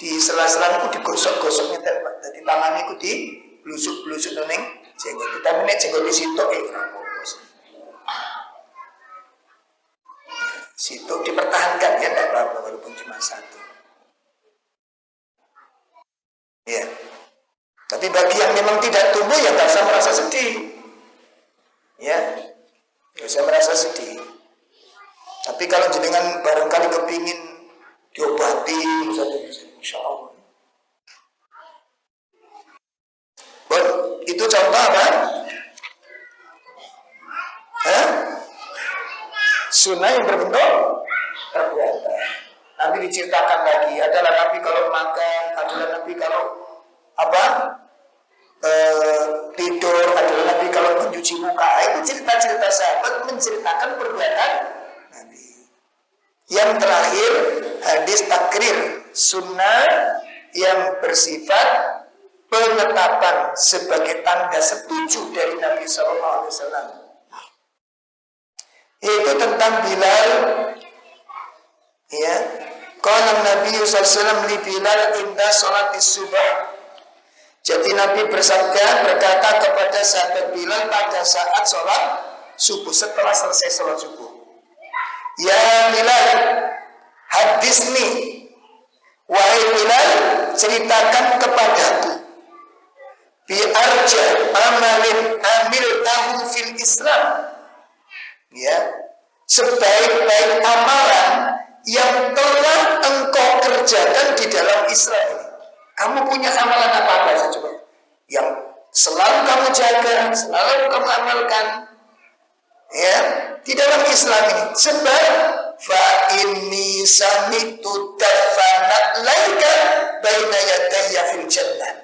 Di sela-sela itu digosok-gosok nyetel Pak. Jadi tangannya itu diblusuk-blusuk ning jenggot. Tapi nek jenggot di situ ora apa-apa. Situ dipertahankan ya, tidak apa-apa walaupun cuma satu. Ya. Tapi bagi yang memang tidak tumbuh ya nggak usah merasa sedih. Ya, nggak usah merasa sedih. Tapi kalau jenengan barangkali kepingin diobati, misalnya, insya Allah. Bon, itu contoh apa? Sunnah yang berbentuk perbuatan. Nanti diceritakan lagi. Adalah Nabi kalau makan, adalah Nabi kalau apa? Tidur, adalah Nabi kalau mencuci muka. Itu cerita-cerita sahabat menceritakan perbuatan Nabi. Yang terakhir hadis takrir, sunnah yang bersifat penetapan sebagai tanda setuju dari Nabi SAW. Yaitu tentang Bilal, ya. Qala Nabi SAW li Bilal inda sholatis subah. Jadi Nabi berkata kepada sahabat Bilal pada saat sholat subuh, setelah selesai sholat subuh, "Ya Bilal, hadisni, wahai Bilal, ceritakan kepadaku, bi arja amalin amil tahu fil Islam." Ya, sebaik-baik amalan yang telah engkau kerjakan di dalam Islam ini. Kamu punya amalan apa saja coba? Yang selalu kamu jaga, selalu kamu amalkan, ya, di dalam Islam ini. Sebab fa inni sami'tu dafanat laika baina yadayya fil jannah.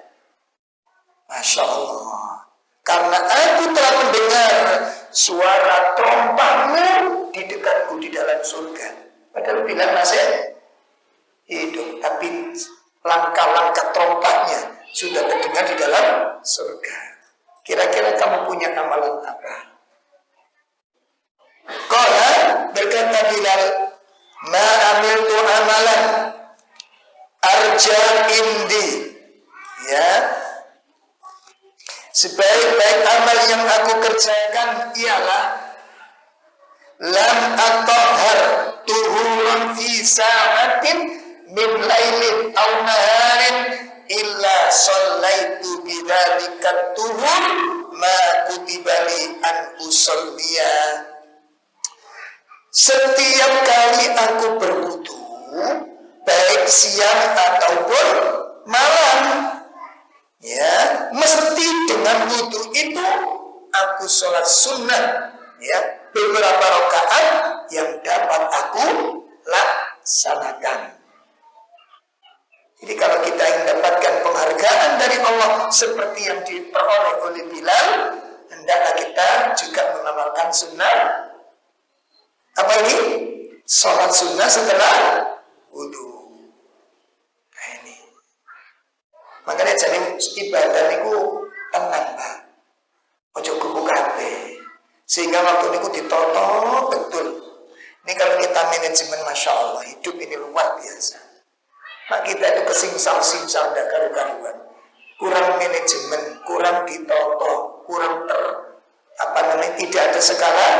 Masya Allah. Karena aku telah mendengar suara trompahmu di dekatku di dalam surga. Padahal bilang masih hidup, tapi langkah-langkah trompahnya sudah terdengar di dalam surga. Kira-kira kamu punya amalan apa? Qala, berkata Bilal, ma amiltu amalan arja indi. Ya, sebaik-baik amal yang aku kerjakan ialah lam atohar tuhuran fi sa'atin min lailin aw naharin illa sallaitu bidzalika tuhur ma kutibali an usolliya. Setiap kali aku berwudu, baik siang ataupun malam, ya, mesti dengan wudu itu aku sholat sunnah, ya, beberapa rakaat yang dapat aku laksanakan. Jadi kalau kita ingin mendapatkan penghargaan dari Allah seperti yang diperoleh oleh Bilal, hendaklah kita juga mengamalkan sunnah. Apa ini? Sholat sunnah setelah wudu. Nah ini. Makanya jadi ibadah niku tenang, Pak. Ojo kubu kabeh. Sehingga waktu niku ditoto betul. Kurang manajemen, Masya Allah, hidup ini luar biasa. Mak kita itu kesingsal-singsal, tidak karu-karuan. Kurang manajemen, kurang ditoto, kurang tidak ada skala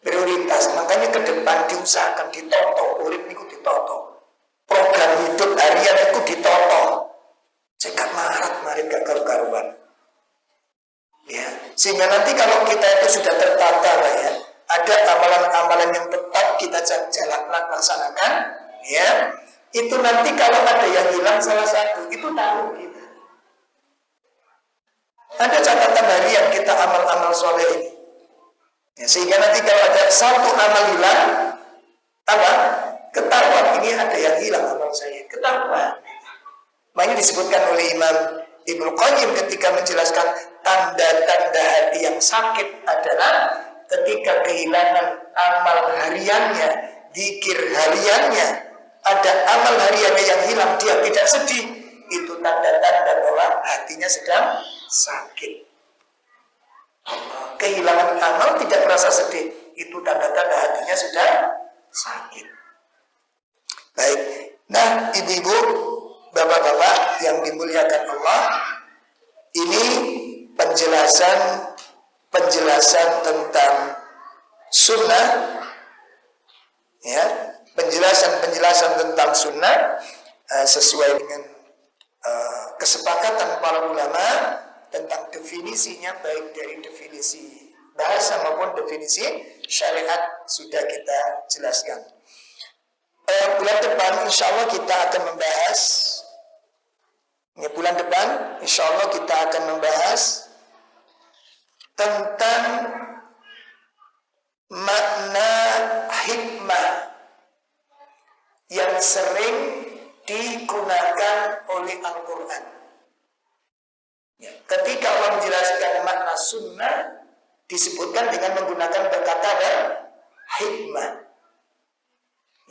prioritas. Makanya ke depan diusahakan ditoto, urip niku ditoto. Program hidup harian itu ditoto. Cekak marit gak karu-karuan. Ya, sehingga nanti kalau kita itu sudah tertata lah ya, ada amalan-amalan yang tetap kita laksanakan, ya, itu nanti kalau ada yang hilang salah satu, itu tahu kita. Ada catatan harian kita amal-amal soleh ini. Ya, sehingga nanti kalau ada satu amal hilang, apa? Ketahuan ini ada yang hilang amal saya, ketahuan. Makanya disebutkan oleh Imam Ibnu Qayyim ketika menjelaskan tanda-tanda hati yang sakit adalah ketika kehilangan amal hariannya, zikir hariannya, ada amal hariannya yang hilang, dia tidak sedih. Itu tanda-tanda bahwa hatinya sedang sakit. Kehilangan amal tidak merasa sedih, itu tanda-tanda hatinya sudah sakit. Baik, nah ibu-ibu, bapak-bapak yang dimuliakan Allah, ini penjelasan tentang sunnah, ya, penjelasan tentang sunnah sesuai dengan kesepakatan para ulama tentang definisinya, baik dari definisi bahasa maupun definisi syariat sudah kita jelaskan. Bulan depan insya Allah kita akan membahas, ya, bulan depan insya Allah kita akan membahas tentang makna hikmah yang sering digunakan oleh Al-Quran. Ya, ketika Allah menjelaskan makna sunnah, disebutkan dengan menggunakan kata hikmah.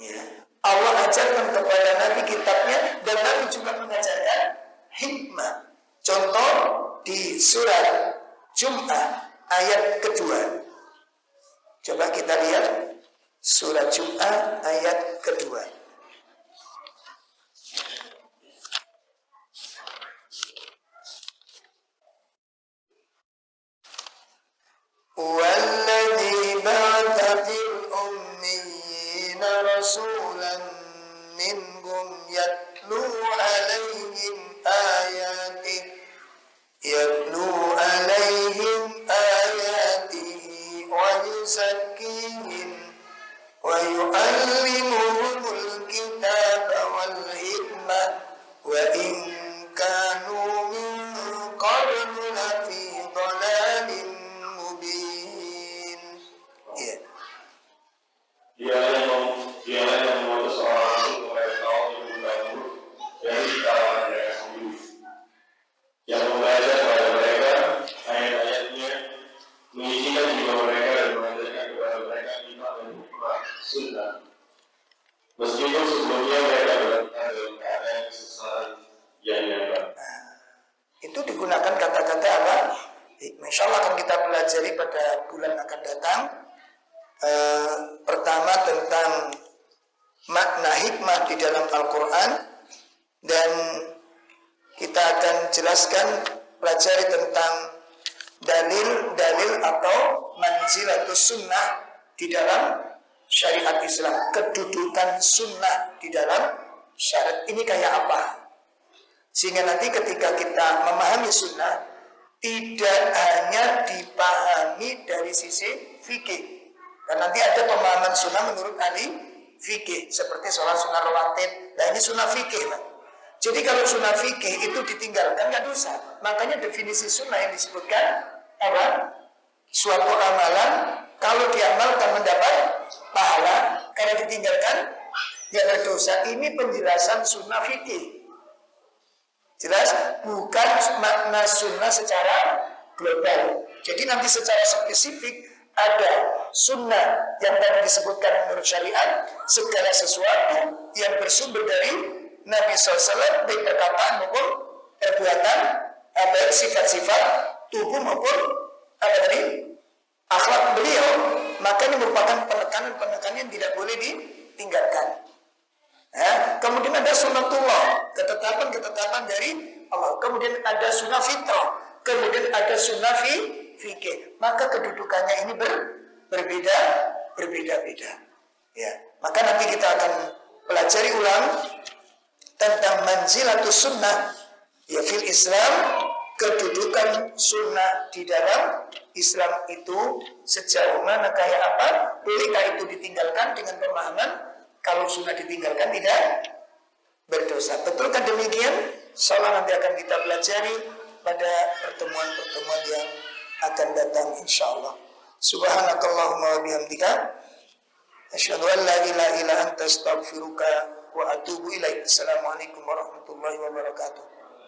Ya, Allah ajarkan kepada Nabi kitabnya, dan Nabi juga mengajarkan hikmah. Contoh di surat Jum'ah ayat kedua. Coba kita lihat surat Jum'ah ayat kedua. Walladzi ba'atha fil ummiyina rasulan minhum yatlu alaihim ayatihi wa yuzakkihim wa yu'allimuhumul kitaba wal hikmah wa in kanu min qablu lafi dhalalin mubin. Ya. Dia yang mengutus orang rasul kepada kaum yang berkafir dari kalangan mereka sendiri, yang membaca kepada mereka ayat-ayatnya, mengizinkan jiwa mereka dan mengajarkan kepada mereka iman dan hikmah sunnah. Meskipun sebelumnya mereka berada dalam keadaan kesesatan yang nyata. Itu digunakan kata-kata apa? Insya Allah akan kita pelajari pada bulan akan datang. Pertama tentang makna hikmah di dalam Al-Quran, dan kita akan jelaskan, pelajari tentang dalil-dalil atau manzilatus sunnah di dalam syariat Islam, kedudukan sunnah di dalam syariat ini kayak apa, sehingga nanti ketika kita memahami sunnah tidak hanya dipahami dari sisi fikih. Dan nanti ada pemahaman sunnah menurut ahli fikih, seperti sholat sunnah rawatib. Nah ini sunnah fikih, Pak. Jadi kalau sunnah fikih itu ditinggalkan nggak dosa. Makanya definisi sunnah yang disebutkan apa? Suatu amalan kalau diamalkan mendapat pahala, kalau ditinggalkan nggak ada dosa. Ini penjelasan sunnah fikih. Jelas? Bukan makna sunnah secara global. Jadi nanti secara spesifik ada sunnah yang tadi disebutkan menurut syariat, segala sesuatu yang bersumber dari Nabi SAW, baik perkataan maupun perbuatan, baik sifat-sifat tubuh maupun apa tadi akhlak beliau, maka ini merupakan penekanan penekanan yang tidak boleh ditinggalkan. Ya, kemudian ada sunnatullah, ketetapan dari Allah. Kemudian ada sunnah fitrah, kemudian ada sunnah fikih. Maka kedudukannya ini berbeda-beda. Ya, maka nanti kita akan pelajari ulang tentang manzilatus sunnah ya fil Islam, kedudukan sunnah di dalam Islam itu sejauh mana, kayak apa, bolehkah itu ditinggalkan dengan pemahaman kalau sunnah ditinggalkan tidak berdosa. Betulkah demikian? Insyaallah nanti akan kita pelajari pada pertemuan-pertemuan yang akan datang insyaallah. Subhanakallahumma wa bihamdika asyhadu an la ilaha illa anta astaghfiruka wa atubu ilaik. Assalamualaikum warahmatullahi wabarakatuh.